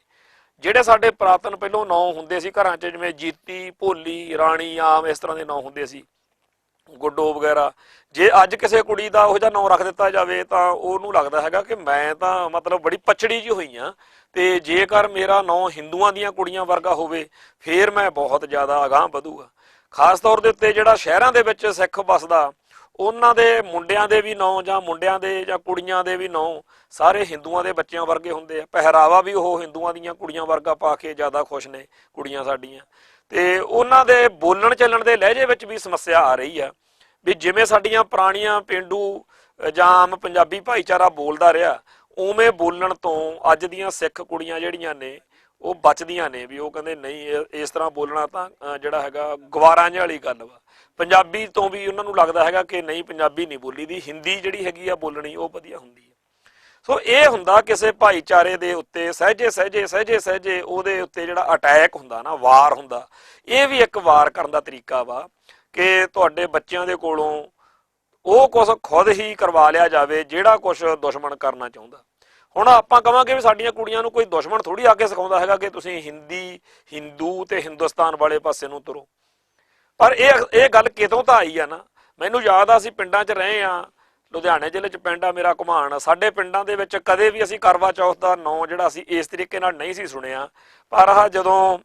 ਜਿਹੜੇ ਸਾਡੇ ਪੁਰਾਤਨ ਪਹਿਲੋਂ ਨਾਂ ਹੁੰਦੇ ਸੀ ਘਰਾਂ 'ਚ, ਜਿਵੇਂ ਜੀਤੀ, ਭੋਲੀ, ਰਾਣੀ, ਆਮ, ਇਸ ਤਰ੍ਹਾਂ ਦੇ ਨਾਂ ਹੁੰਦੇ ਸੀ, ਗੁੱਡੋ ਵਗੈਰਾ, ਜੇ ਅੱਜ ਕਿਸੇ ਕੁੜੀ ਦਾ ਉਹੋ ਜਿਹਾ ਨਾਂ ਰੱਖ ਦਿੱਤਾ ਜਾਵੇ ਤਾਂ ਉਹਨੂੰ ਲੱਗਦਾ ਹੈਗਾ ਕਿ ਮੈਂ ਤਾਂ ਮਤਲਬ ਬੜੀ ਪਛੜੀ ਜਿਹੀ ਹੋਈ ਆ, ਤੇ ਜੇਕਰ ਮੇਰਾ ਨਾਂ ਹਿੰਦੂਆਂ ਦੀਆਂ ਕੁੜੀਆਂ ਵਰਗਾ ਹੋਵੇ ਫਿਰ ਮੈਂ ਬਹੁਤ ਜ਼ਿਆਦਾ ਅਗਾਂਹ ਵਧੂਗਾ। ਖਾਸ ਤੌਰ ਦੇ ਉੱਤੇ ਜਿਹੜਾ ਸ਼ਹਿਰਾਂ ਦੇ ਵਿੱਚ ਸਿੱਖ ਵੱਸਦਾ, ਉਹਨਾਂ ਦੇ ਮੁੰਡਿਆਂ ਦੇ ਵੀ ਨਾਂ ਜਾਂ ਮੁੰਡਿਆਂ ਦੇ ਜਾਂ ਕੁੜੀਆਂ ਦੇ ਵੀ ਨਾਂ ਸਾਰੇ ਹਿੰਦੂਆਂ ਦੇ ਬੱਚਿਆਂ ਵਰਗੇ ਹੁੰਦੇ ਆ। ਪਹਿਰਾਵਾ ਵੀ ਉਹ ਹਿੰਦੂਆਂ ਦੀਆਂ ਕੁੜੀਆਂ ਵਰਗਾ ਪਾ ਕੇ ਜ਼ਿਆਦਾ ਖੁਸ਼ ਨੇ ਕੁੜੀਆਂ ਸਾਡੀਆਂ, ਤੇ ਉਹਨਾਂ ਦੇ ਬੋਲਣ ਚੱਲਣ ਦੇ ਲਹਿਜੇ ਵਿੱਚ ਵੀ ਸਮੱਸਿਆ ਆ ਰਹੀ ਆ, ਵੀ ਜਿਵੇਂ ਸਾਡੀਆਂ ਪੁਰਾਣੀਆਂ ਪੇਂਡੂ ਜਾਂ ਆਮ ਪੰਜਾਬੀ ਭਾਈਚਾਰਾ ਬੋਲਦਾ ਰਿਹਾ, ਉਵੇਂ ਬੋਲਣ ਤੋਂ ਅੱਜ ਦੀਆਂ ਸਿੱਖ ਕੁੜੀਆਂ ਜਿਹੜੀਆਂ ਨੇ ਉਹ ਬਚਦੀਆਂ ਨੇ, ਵੀ ਉਹ ਕਹਿੰਦੇ ਨਹੀਂ ਇਸ ਤਰ੍ਹਾਂ ਬੋਲਣਾ ਤਾਂ ਜਿਹੜਾ ਹੈਗਾ ਗਵਾਰਾਂ ਜਿਹੀ ਵਾਲੀ ਗੱਲ ਵਾ। ਪੰਜਾਬੀ ਤੋਂ ਵੀ ਉਹਨਾਂ ਨੂੰ ਲੱਗਦਾ ਹੈਗਾ ਕਿ ਨਹੀਂ, ਪੰਜਾਬੀ ਨਹੀਂ ਬੋਲੀ ਦੀ, ਹਿੰਦੀ ਜਿਹੜੀ ਹੈਗੀ ਆ ਬੋਲਣੀ ਉਹ ਵਧੀਆ ਹੁੰਦੀ ਹੈ। ਸੋ ਇਹ ਹੁੰਦਾ ਕਿਸੇ ਭਾਈਚਾਰੇ ਦੇ ਉੱਤੇ ਸਹਿਜੇ ਉਹਦੇ ਉੱਤੇ ਜਿਹੜਾ ਅਟੈਕ ਹੁੰਦਾ ਨਾ, ਵਾਰ ਹੁੰਦਾ, ਇਹ ਵੀ ਇੱਕ ਵਾਰ ਕਰਨ ਦਾ ਤਰੀਕਾ ਵਾ ਕਿ ਤੁਹਾਡੇ ਬੱਚਿਆਂ ਦੇ ਕੋਲੋਂ ਉਹ ਕੁਛ ਖੁਦ ਹੀ ਕਰਵਾ ਲਿਆ ਜਾਵੇ ਜਿਹੜਾ ਕੁਛ ਦੁਸ਼ਮਣ ਕਰਨਾ ਚਾਹੁੰਦਾ। ਹੁਣ ਆਪਾਂ ਕਹਾਂਗੇ ਵੀ ਸਾਡੀਆਂ ਕੁੜੀਆਂ ਨੂੰ ਕੋਈ ਦੁਸ਼ਮਣ ਥੋੜ੍ਹੀ ਆ ਕੇ ਸਿਖਾਉਂਦਾ ਹੈਗਾ ਕਿ ਤੁਸੀਂ ਹਿੰਦੂ ਤੇ ਹਿੰਦੁਸਤਾਨ ਵਾਲੇ ਪਾਸੇ ਨੂੰ ਤੁਰੋ, ਪਰ ਇਹ ਗੱਲ ਕਿਤੋਂ ਤਾਂ ਆਈ ਆ ਨਾ। ਮੈਨੂੰ ਯਾਦ ਆ ਅਸੀਂ ਪਿੰਡਾਂ 'ਚ ਰਹੇ ਆ, ਲੁਧਿਆਣੇ ਜ਼ਿਲ੍ਹੇ 'ਚ ਪਿੰਡ ਆ ਮੇਰਾ ਘੁਮਾਣ। ਸਾਡੇ ਪਿੰਡਾਂ ਦੇ ਵਿੱਚ ਕਦੇ ਵੀ ਅਸੀਂ ਕਰਵਾ ਚੌਥ ਦਾ ਨਾਂ ਜਿਹੜਾ ਅਸੀਂ ਇਸ ਤਰੀਕੇ ਨਾਲ ਨਹੀਂ ਸੀ ਸੁਣਿਆ। ਪਰ ਆਹ ਜਦੋਂ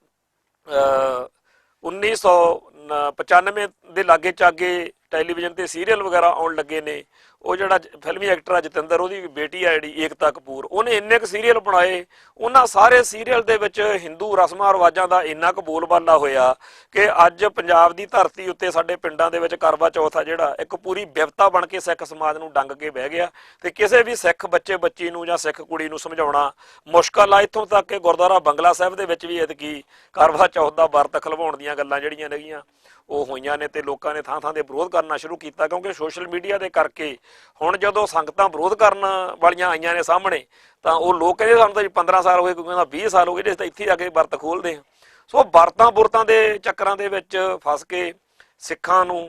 1995 ਦੇ ਲਾਗੇ ਚਾਗੇ ਟੈਲੀਵਿਜ਼ਨ ਤੇ ਸੀਰੀਅਲ ਵਗੈਰਾ ਆਉਣ ਲੱਗੇ ਨੇ, ਉਹ ਜਿਹੜਾ ਫਿਲਮੀ ਐਕਟਰ ਆ ਜਤਿੰਦਰ, ਉਹਦੀ ਬੇਟੀ ਆ ਜਿਹੜੀ ਏਕਤਾ ਕਪੂਰ, ਉਹਨੇ ਇੰਨੇ ਕੁ ਸੀਰੀਅਲ ਬਣਾਏ। ਉਹਨਾਂ ਸਾਰੇ ਸੀਰੀਅਲ ਦੇ ਵਿੱਚ ਹਿੰਦੂ ਰਸਮਾਂ ਰਿਵਾਜਾਂ ਦਾ ਇੰਨਾ ਕੁ ਬੋਲਬਾਲਾ ਹੋਇਆ ਕਿ ਅੱਜ ਪੰਜਾਬ ਦੀ ਧਰਤੀ ਉੱਤੇ ਸਾਡੇ ਪਿੰਡਾਂ ਦੇ ਵਿੱਚ ਕਰਵਾ ਚੌਥ ਆ ਜਿਹੜਾ ਇੱਕ ਪੂਰੀ ਬਿਪਤਾ ਬਣ ਕੇ ਸਿੱਖ ਸਮਾਜ ਨੂੰ ਡੰਗ ਕੇ ਬਹਿ ਗਿਆ। ਤੇ ਕਿਸੇ ਵੀ ਸਿੱਖ ਬੱਚੇ ਬੱਚੀ ਨੂੰ ਜਾਂ ਸਿੱਖ ਕੁੜੀ ਨੂੰ ਸਮਝਾਉਣਾ ਮੁਸ਼ਕਲ ਆ। ਇੱਥੋਂ ਤੱਕ ਕਿ ਗੁਰਦੁਆਰਾ ਬੰਗਲਾ ਸਾਹਿਬ ਦੇ ਵਿੱਚ ਵੀ ਐਤਕੀ ਕਰਵਾ ਚੌਥ ਦਾ ਵਰਤ ਖਲਵਾਉਣ ਦੀਆਂ ਗੱਲਾਂ ਜਿਹੜੀਆਂ ਨੇਗੀਆਂ ਉਹ ਹੋਈਆਂ ਨੇ, ਤੇ ਲੋਕਾਂ ਨੇ ਥਾਂ ਥਾਂ ਤੇ ਵਿਰੋਧ ਕਰਨਾ ਸ਼ੁਰੂ ਕੀਤਾ। ਕਿਉਂਕਿ ਸੋਸ਼ਲ ਮੀਡੀਆ ਦੇ ਕਰਕੇ ਹੁਣ ਜਦੋਂ ਸੰਗਤਾਂ ਵਿਰੋਧ ਕਰਨ ਵਾਲੀਆਂ ਆਈਆਂ ਨੇ ਸਾਹਮਣੇ, ਤਾਂ ਉਹ ਲੋਕ ਕਹਿੰਦੇ ਸਾਨੂੰ ਤਾਂ 15 ਸਾਲ ਹੋ ਗਏ, ਕੋਈ ਕਹਿੰਦਾ 20 ਸਾਲ ਹੋ ਗਏ, ਜੇ ਤਾਂ ਇੱਥੇ ਜਾ ਕੇ ਵਰਤ ਖੋਲ੍ਹਦੇ ਹਾਂ। ਸੋ ਵਰਤਾਂ ਬੁਰਤਾਂ ਦੇ ਚੱਕਰਾਂ ਦੇ ਵਿੱਚ ਫਸ ਕੇ ਸਿੱਖਾਂ ਨੂੰ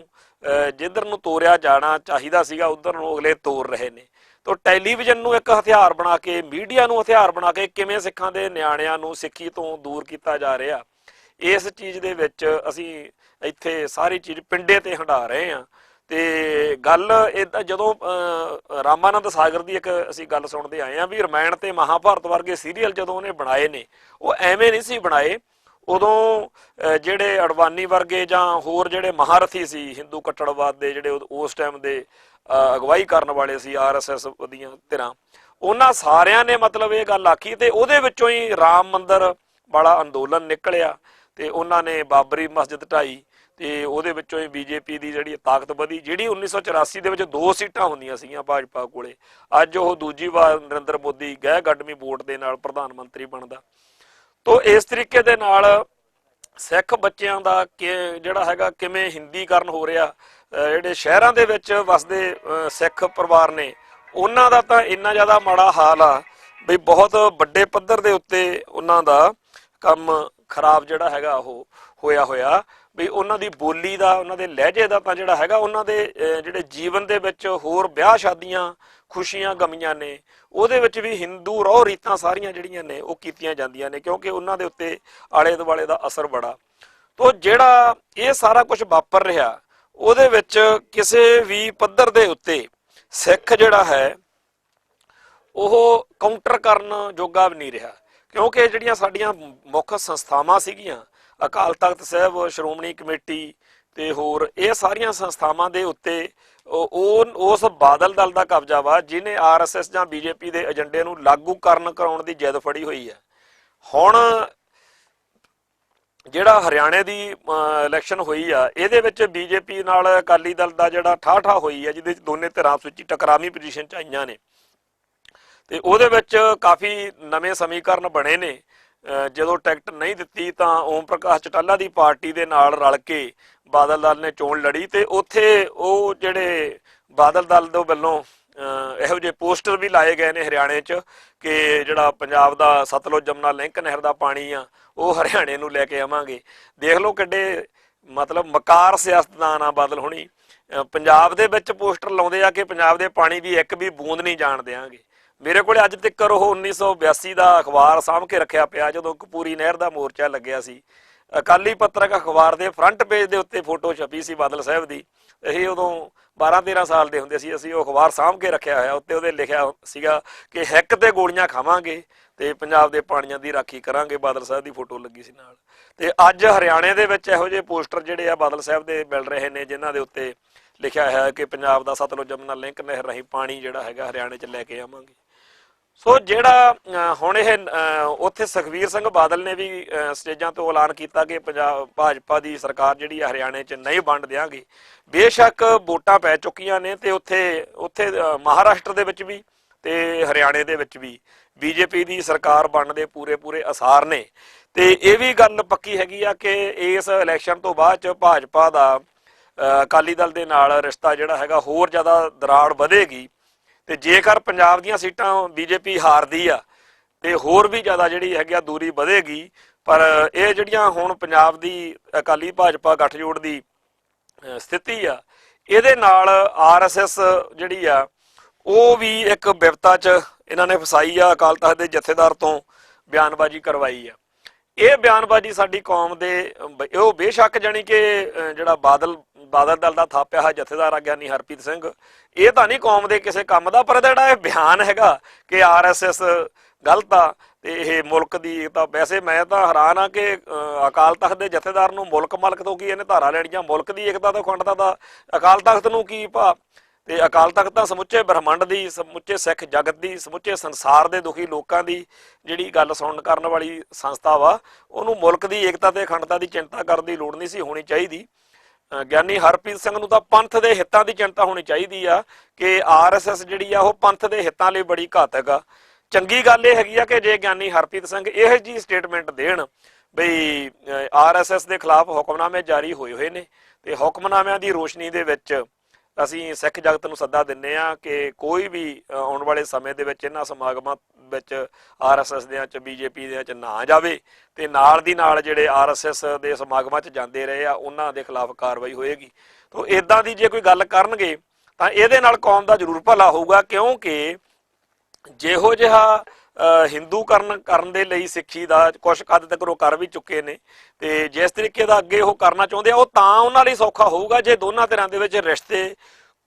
ਜਿੱਧਰ ਨੂੰ ਤੋਰਿਆ ਜਾਣਾ ਚਾਹੀਦਾ ਸੀਗਾ ਉੱਧਰ ਨੂੰ ਅਗਲੇ ਤੋਰ ਰਹੇ ਨੇ। ਤਾਂ ਟੈਲੀਵਿਜ਼ਨ ਨੂੰ ਇੱਕ ਹਥਿਆਰ ਬਣਾ ਕੇ, ਮੀਡੀਆ ਨੂੰ ਹਥਿਆਰ ਬਣਾ ਕੇ ਕਿਵੇਂ ਸਿੱਖਾਂ ਦੇ ਨਿਆਣਿਆਂ ਨੂੰ ਸਿੱਖੀ ਤੋਂ ਦੂਰ ਕੀਤਾ ਜਾ ਰਿਹਾ, ਇਸ ਚੀਜ਼ ਦੇ ਵਿੱਚ ਅਸੀਂ ਇੱਥੇ ਸਾਰੀ ਚੀਜ਼ ਪਿੰਡੇ ਤੇ ਹੰਢਾ ਰਹੇ ਹਾਂ। ਤੇ ਗੱਲ ਇੱਦਾਂ ਜਦੋਂ ਰਾਮਾਨੰਦ ਸਾਗਰ ਦੀ ਇੱਕ ਅਸੀਂ ਗੱਲ ਸੁਣਦੇ ਆਏ ਹਾਂ ਵੀ ਰਾਮਾਇਣ ਤੇ ਮਹਾਭਾਰਤ ਵਰਗੇ ਸੀਰੀਅਲ ਜਦੋਂ ਉਹਨੇ ਬਣਾਏ ਨੇ, ਉਹ ਐਵੇਂ ਨਹੀਂ ਸੀ ਬਣਾਏ। ਉਦੋਂ ਜਿਹੜੇ ਅਡਵਾਨੀ ਵਰਗੇ ਜਾਂ ਹੋਰ ਜਿਹੜੇ ਮਹਾਰਥੀ ਸੀ ਹਿੰਦੂ ਕੱਟੜਵਾਦ ਦੇ, ਜਿਹੜੇ ਉਸ ਟਾਈਮ ਦੇ ਅਗਵਾਈ ਕਰਨ ਵਾਲੇ ਸੀ RSS ਦੀਆਂ ਧਿਰਾਂ, ਉਹਨਾਂ ਸਾਰਿਆਂ ਨੇ ਮਤਲਬ ਇਹ ਗੱਲ ਆਖੀ ਤੇ ਉਹਦੇ ਵਿੱਚੋਂ ਹੀ ਰਾਮ ਮੰਦਿਰ ਵਾਲਾ ਅੰਦੋਲਨ ਨਿਕਲਿਆ ਤੇ ਉਹਨਾਂ ਨੇ ਬਾਬਰੀ ਮਸਜਿਦ ਢਾਈ ਤੇ ਉਹਦੇ ਵਿੱਚੋਂ ਹੀ BJP ਦੀ ਜਿਹੜੀ ਤਾਕਤ ਵਧੀ। ਜਿਹੜੀ 1984 ਦੇ ਵਿੱਚ 2 ਸੀਟਾਂ ਹੁੰਦੀਆਂ ਸੀਗੀਆਂ ਭਾਜਪਾ ਕੋਲੇ, ਅੱਜ ਉਹ ਦੂਜੀ ਵਾਰ ਨਰਿੰਦਰ ਮੋਦੀ ਗਹਿ ਗੱਡਵੀਂ ਵੋਟ ਦੇ ਨਾਲ ਪ੍ਰਧਾਨ ਮੰਤਰੀ ਬਣਦਾ। ਤੋ ਇਸ ਤਰੀਕੇ ਦੇ ਨਾਲ ਸਿੱਖ ਬੱਚਿਆਂ ਦਾ ਜਿਹੜਾ ਹੈਗਾ ਕਿਵੇਂ ਹਿੰਦੀਕਰਨ ਹੋ ਰਿਹਾ, ਜਿਹੜੇ ਸ਼ਹਿਰਾਂ ਦੇ ਵਿੱਚ ਵਸਦੇ ਸਿੱਖ ਪਰਿਵਾਰ ਨੇ ਉਹਨਾਂ ਦਾ ਤਾਂ ਇੰਨਾ ਜ਼ਿਆਦਾ ਮਾੜਾ ਹਾਲ ਆ ਬਈ ਬਹੁਤ ਵੱਡੇ ਪੱਧਰ ਦੇ ਉੱਤੇ ਉਹਨਾਂ ਦਾ ਕੰਮ ਖਰਾਬ ਜਿਹੜਾ ਹੈਗਾ ਉਹ ਹੋਇਆ ਵੀ ਉਹਨਾਂ ਦੀ ਬੋਲੀ ਦਾ, ਉਹਨਾਂ ਦੇ ਲਹਿਜੇ ਦਾ ਤਾਂ ਜਿਹੜਾ ਹੈਗਾ ਉਹਨਾਂ ਦੇ ਜਿਹੜੇ ਜੀਵਨ ਦੇ ਵਿੱਚ ਹੋਰ ਵਿਆਹ ਸ਼ਾਦੀਆਂ ਖੁਸ਼ੀਆਂ ਗਮੀਆਂ ਨੇ ਉਹਦੇ ਵਿੱਚ ਵੀ ਹਿੰਦੂ ਰਹੁ ਰੀਤਾਂ ਸਾਰੀਆਂ ਜਿਹੜੀਆਂ ਨੇ ਉਹ ਕੀਤੀਆਂ ਜਾਂਦੀਆਂ ਨੇ, ਕਿਉਂਕਿ ਉਹਨਾਂ ਦੇ ਉੱਤੇ ਆਲੇ ਦੁਆਲੇ ਦਾ ਅਸਰ ਬੜਾ। ਤੋ ਜਿਹੜਾ ਇਹ ਸਾਰਾ ਕੁਝ ਵਾਪਰ ਰਿਹਾ ਉਹਦੇ ਵਿੱਚ ਕਿਸੇ ਵੀ ਪੱਧਰ ਦੇ ਉੱਤੇ ਸਿੱਖ ਜਿਹੜਾ ਹੈ ਉਹ ਕਾਊਂਟਰ ਕਰਨ ਜੋਗਾ ਵੀ ਨਹੀਂ ਰਿਹਾ, ਕਿਉਂਕਿ ਜਿਹੜੀਆਂ ਸਾਡੀਆਂ ਮੁੱਖ ਸੰਸਥਾਵਾਂ ਸੀਗੀਆਂ ਅਕਾਲ ਤਖਤ ਸਾਹਿਬ, ਸ਼੍ਰੋਮਣੀ ਕਮੇਟੀ ਤੇ ਹੋਰ ਇਹ ਸਾਰੀਆਂ ਸੰਸਥਾਵਾਂ ਦੇ ਉੱਤੇ ਉਸ ਬਾਦਲ ਦਲ ਦਾ ਕਬਜ਼ਾ ਵਾ ਜਿਹਨੇ RSS ਜਾਂ BJP ਦੇ ਏਜੰਡੇ ਨੂੰ ਲਾਗੂ ਕਰਾਉਣ ਦੀ ਜਿੱਦ ਫੜੀ ਹੋਈ ਹੈ। ਹੁਣ ਜਿਹੜਾ ਹਰਿਆਣੇ ਦੀ ਇਲੈਕਸ਼ਨ ਹੋਈ ਆ ਇਹਦੇ ਵਿੱਚ BJP ਨਾਲ ਅਕਾਲੀ ਦਲ ਦਾ ਜਿਹੜਾ ਠਾਠਾ ਹੋਈ ਆ, ਜਿਹਦੇ ਵਿੱਚ ਦੋਨੇ ਧਿਰਾਂ ਆਪਸ ਵਿੱਚ ਟਕਰਾਵੀਂ ਪੋਜੀਸ਼ਨ 'ਚ ਆਈਆਂ ਨੇ ਤੇ ਉਹਦੇ ਵਿੱਚ ਕਾਫੀ ਨਵੇਂ ਸਮੀਕਰਨ ਬਣੇ ਨੇ। ਜਦੋਂ ਟਿਕਟ ਨਹੀਂ ਦਿੱਤੀ ਤਾਂ ਓਮ ਪ੍ਰਕਾਸ਼ ਚਟਾਲਾ ਦੀ ਪਾਰਟੀ ਦੇ ਨਾਲ ਰਲ ਕੇ ਬਾਦਲ ਦਲ ਨੇ ਚੋਣ ਲੜੀ ਤੇ ਉੱਥੇ ਉਹ ਜਿਹੜੇ ਬਾਦਲ ਦਲ ਦੇ ਵੱਲੋਂ ਇਹੋ ਜਿਹੇ ਪੋਸਟਰ ਵੀ ਲਾਏ ਗਏ ਨੇ ਹਰਿਆਣੇ 'ਚ ਕਿ ਜਿਹੜਾ ਪੰਜਾਬ ਦਾ ਸਤਲੁਜ ਜਮਨਾ ਲਿੰਕ ਨਹਿਰ ਦਾ ਪਾਣੀ ਆ ਉਹ ਹਰਿਆਣੇ ਨੂੰ ਲੈ ਕੇ ਆਵਾਂਗੇ। ਦੇਖ ਲਓ ਕਿੱਡੇ ਮਤਲਬ ਮਕਾਰ ਸਿਆਸਤਦਾਨ ਆ ਬਾਦਲ ਹੁਣੀ। ਪੰਜਾਬ ਦੇ ਵਿੱਚ ਪੋਸਟਰ ਲਾਉਂਦੇ ਆ ਕਿ ਪੰਜਾਬ ਦੇ ਪਾਣੀ ਦੀ ਇੱਕ ਵੀ ਬੂੰਦ ਨਹੀਂ ਜਾਣ ਦਿਆਂਗੇ। ਮੇਰੇ ਕੋਲ ਅੱਜ ਤੱਕ ਉਹ 1982 ਦਾ ਅਖਬਾਰ ਸਾਂਭ ਕੇ ਰੱਖਿਆ ਪਿਆ ਜਦੋਂ ਕਪੂਰੀ ਨਹਿਰ ਦਾ ਮੋਰਚਾ ਲੱਗਿਆ ਸੀ। ਅਕਾਲੀ ਪੱਤਰਕ ਅਖਬਾਰ ਦੇ ਫਰੰਟ ਪੇਜ ਦੇ ਉੱਤੇ ਫੋਟੋ ਛਪੀ ਸੀ ਬਾਦਲ ਸਾਹਿਬ ਦੀ। ਇਹ ਉਦੋਂ 12-13 ਸਾਲ ਦੇ ਹੁੰਦੇ ਸੀ। ਅਸੀਂ ਉਹ ਅਖਬਾਰ ਸਾਂਭ ਕੇ ਰੱਖਿਆ ਹੋਇਆ, ਉੱਤੇ ਉਹਦੇ ਲਿਖਿਆ ਸੀਗਾ ਕਿ ਹਿੱਕ ਤੇ ਗੋਲੀਆਂ ਖਾਵਾਂਗੇ ਤੇ ਪੰਜਾਬ ਦੇ ਪਾਣੀਆਂ ਦੀ ਰਾਖੀ ਕਰਾਂਗੇ। ਬਾਦਲ ਸਾਹਿਬ ਦੀ ਫੋਟੋ ਲੱਗੀ ਸੀ ਨਾਲ। ਤੇ ਅੱਜ ਹਰਿਆਣੇ ਦੇ ਵਿੱਚ ਇਹੋ ਜਿਹੇ ਪੋਸਟਰ ਜਿਹੜੇ ਆ ਬਾਦਲ ਸਾਹਿਬ ਦੇ ਮਿਲ ਰਹੇ ਨੇ ਜਿਨ੍ਹਾਂ ਦੇ ਉੱਤੇ ਲਿਖਿਆ ਹੈ ਕਿ ਪੰਜਾਬ ਦਾ ਸਤਲੁਜ ਜਮਨਾ ਲਿੰਕ ਨਹਿਰ ਰਾਹੀਂ ਪਾਣੀ ਜਿਹੜਾ ਹੈਗਾ ਹਰਿਆਣੇ 'ਚ ਲੈ ਕੇ ਆਵਾਂਗੇ। ਸੋ ਜਿਹੜਾ ਹੁਣ ਇਹ ਉੱਥੇ ਸੁਖਬੀਰ ਸਿੰਘ ਬਾਦਲ ਨੇ ਵੀ ਸਟੇਜਾਂ ਤੋਂ ਐਲਾਨ ਕੀਤਾ ਕਿ ਭਾਜਪਾ ਦੀ ਸਰਕਾਰ ਜਿਹੜੀ ਆ ਹਰਿਆਣੇ 'ਚ ਨਹੀਂ ਵੰਡ ਦਿਆਂਗੇ। ਬੇਸ਼ੱਕ ਵੋਟਾਂ ਪੈ ਚੁੱਕੀਆਂ ਨੇ ਤੇ ਉੱਥੇ ਮਹਾਰਾਸ਼ਟਰ ਦੇ ਵਿੱਚ ਵੀ ਤੇ ਹਰਿਆਣੇ ਦੇ ਵਿੱਚ ਵੀ BJP ਦੀ ਸਰਕਾਰ ਬਣਨ ਦੇ ਪੂਰੇ ਆਸਾਰ ਨੇ। ਤੇ ਇਹ ਵੀ ਗੱਲ ਪੱਕੀ ਹੈਗੀ ਆ ਕਿ ਇਸ ਇਲੈਕਸ਼ਨ ਤੋਂ ਬਾਅਦ 'ਚ ਭਾਜਪਾ ਦਾ ਅਕਾਲੀ ਦਲ ਦੇ ਨਾਲ ਰਿਸ਼ਤਾ ਜਿਹੜਾ ਹੈਗਾ ਹੋਰ ਜ਼ਿਆਦਾ ਦਰਾੜ ਵਧੇਗੀ ਤੇ ਜੇਕਰ ਪੰਜਾਬ ਦੀਆਂ ਸੀਟਾਂ BJP ਹਾਰਦੀ ਆ ਤੇ ਹੋਰ ਵੀ ਜ਼ਿਆਦਾ ਜਿਹੜੀ ਹੈਗੀ ਆ ਦੂਰੀ ਵਧੇਗੀ। ਪਰ ਇਹ ਜਿਹੜੀਆਂ ਹੁਣ ਪੰਜਾਬ ਦੀ ਅਕਾਲੀ ਭਾਜਪਾ ਗੱਠਜੋੜ ਦੀ ਸਥਿਤੀ ਆ ਇਹਦੇ ਨਾਲ RSS ਜਿਹੜੀ ਆ ਉਹ ਵੀ ਇੱਕ ਬਿਪਤਾ 'ਚ ਇਹਨਾਂ ਨੇ ਫਸਾਈ ਆ। ਅਕਾਲ ਤਖਤ ਦੇ ਜਥੇਦਾਰ ਤੋਂ ਬਿਆਨਬਾਜ਼ੀ ਕਰਵਾਈ ਆ। ਇਹ ਬਿਆਨਬਾਜ਼ੀ ਸਾਡੀ ਕੌਮ ਦੇ ਉਹ ਬੇਸ਼ੱਕ ਜਾਣੀ ਕਿ ਜਿਹੜਾ ਬਾਦਲ ਦਲ ਦਾ ਥਾਪਿਆ ਹੈ ਜਥੇਦਾਰ ਆ ਗਿਆਨੀ ਹਰਪ੍ਰੀਤ ਸਿੰਘ, ਇਹ ਤਾਂ ਨਹੀਂ ਕੌਮ ਦੇ ਕਿਸੇ ਕੰਮ ਦਾ, ਪਰ ਜਿਹੜਾ ਇਹ ਬਿਆਨ ਹੈਗਾ ਕਿ RSS ਗਲਤ ਆ ਤੇ ਇਹ ਮੁਲਕ ਦੀ ਤਾਂ, ਵੈਸੇ ਮੈਂ ਤਾਂ ਹੈਰਾਨ ਆ ਕਿ ਅਕਾਲ ਤਖਤ ਦੇ ਜਥੇਦਾਰ ਨੂੰ ਮੁਲਕ ਮਲਕ ਤੋਂ ਕੀ ਇਹਨੇ ਧਾਰਾ ਲੈਣੀਆਂ, ਮੁਲਕ ਦੀ ਏਕਤਾ ਤੋਂ ਅਖੰਡਤਾ ਦਾ ਅਕਾਲ ਤਖਤ ਨੂੰ ਕੀ ਭਾ। ਤੇ ਅਕਾਲ ਤਖਤ ਤਾਂ ਸਮੁੱਚੇ ਬ੍ਰਹਮੰਡ ਦੀ, ਸਮੁੱਚੇ ਸਿੱਖ ਜਗਤ ਦੀ, ਸਮੁੱਚੇ ਸੰਸਾਰ ਦੇ ਦੁਖੀ ਲੋਕਾਂ ਦੀ ਜਿਹੜੀ ਗੱਲ ਸੁਣਨ ਕਰਨ ਵਾਲੀ ਸੰਸਥਾ ਵਾ, ਉਹਨੂੰ ਮੁਲਕ ਦੀ ਏਕਤਾ ਤੇ ਅਖੰਡਤਾ ਦੀ ਚਿੰਤਾ ਕਰਨ ਦੀ ਲੋੜ ਨਹੀਂ ਸੀ ਹੋਣੀ ਚਾਹੀਦੀ। ਗਿਆਨੀ ਹਰਪ੍ਰੀਤ ਸਿੰਘ ਨੂੰ ਤਾਂ ਪੰਥ ਦੇ ਹਿੱਤਾਂ ਦੀ ਚਿੰਤਾ ਹੋਣੀ ਚਾਹੀਦੀ ਆ ਕਿ RSS ਜਿਹੜੀ ਆ ਉਹ ਪੰਥ ਦੇ ਹਿੱਤਾਂ ਲਈ ਬੜੀ ਘਾਤਕ ਆ। ਚੰਗੀ ਗੱਲ ਇਹ ਹੈਗੀ ਆ ਕਿ ਜੇ ਗਿਆਨੀ ਹਰਪ੍ਰੀਤ ਸਿੰਘ ਇਹੋ ਜਿਹੀ ਸਟੇਟਮੈਂਟ ਦੇਣ ਬਈ RSS ਦੇ ਖਿਲਾਫ ਹੁਕਮਨਾਮੇ ਜਾਰੀ ਹੋਏ ਨੇ, ਤੇ ਹੁਕਮਨਾਮਿਆਂ ਦੀ ਰੋਸ਼ਨੀ ਦੇ ਵਿੱਚ ਅਸੀਂ ਸਿੱਖ ਜਗਤ ਨੂੰ ਸੱਦਾ ਦਿੰਦੇ ਹਾਂ ਕਿ ਕੋਈ ਵੀ ਆਉਣ ਵਾਲੇ ਸਮੇਂ ਦੇ ਵਿੱਚ ਇਹਨਾਂ ਸਮਾਗਮਾਂ ਵਿੱਚ RSS ਦਿਆਂ 'ਚ BJP ਦਿਆਂ 'ਚ ਨਾ ਜਾਵੇ, ਤੇ ਨਾਲ ਦੀ ਨਾਲ ਜਿਹੜੇ RSS ਦੇ ਸਮਾਗਮਾਂ 'ਚ ਜਾਂਦੇ ਰਹੇ ਆ ਉਹਨਾਂ ਦੇ ਖਿਲਾਫ ਕਾਰਵਾਈ ਹੋਏਗੀ। ਤਾਂ ਇੱਦਾਂ ਦੀ ਜੇ ਕੋਈ ਗੱਲ ਕਰਨਗੇ ਤਾਂ ਇਹਦੇ ਨਾਲ ਕੌਮ ਦਾ ਜ਼ਰੂਰ ਭਲਾ ਹੋਊਗਾ, ਕਿਉਂਕਿ ਜਿਹੋ ਜਿਹਾ ਹਿੰਦੂਕਰਨ ਕਰਨ ਦੇ ਲਈ ਸਿੱਖੀ ਦਾ ਕੁਛ ਹੱਦ ਤੱਕ ਉਹ ਕਰ ਵੀ ਚੁੱਕੇ ਨੇ, ਤੇ ਜਿਸ ਤਰੀਕੇ ਦਾ ਅੱਗੇ ਉਹ ਕਰਨਾ ਚਾਹੁੰਦੇ ਆ ਉਹ ਤਾਂ ਉਹਨਾਂ ਲਈ ਸੌਖਾ ਹੋਊਗਾ ਜੇ ਦੋਨਾਂ ਧਿਰਾਂ ਦੇ ਵਿੱਚ ਰਿਸ਼ਤੇ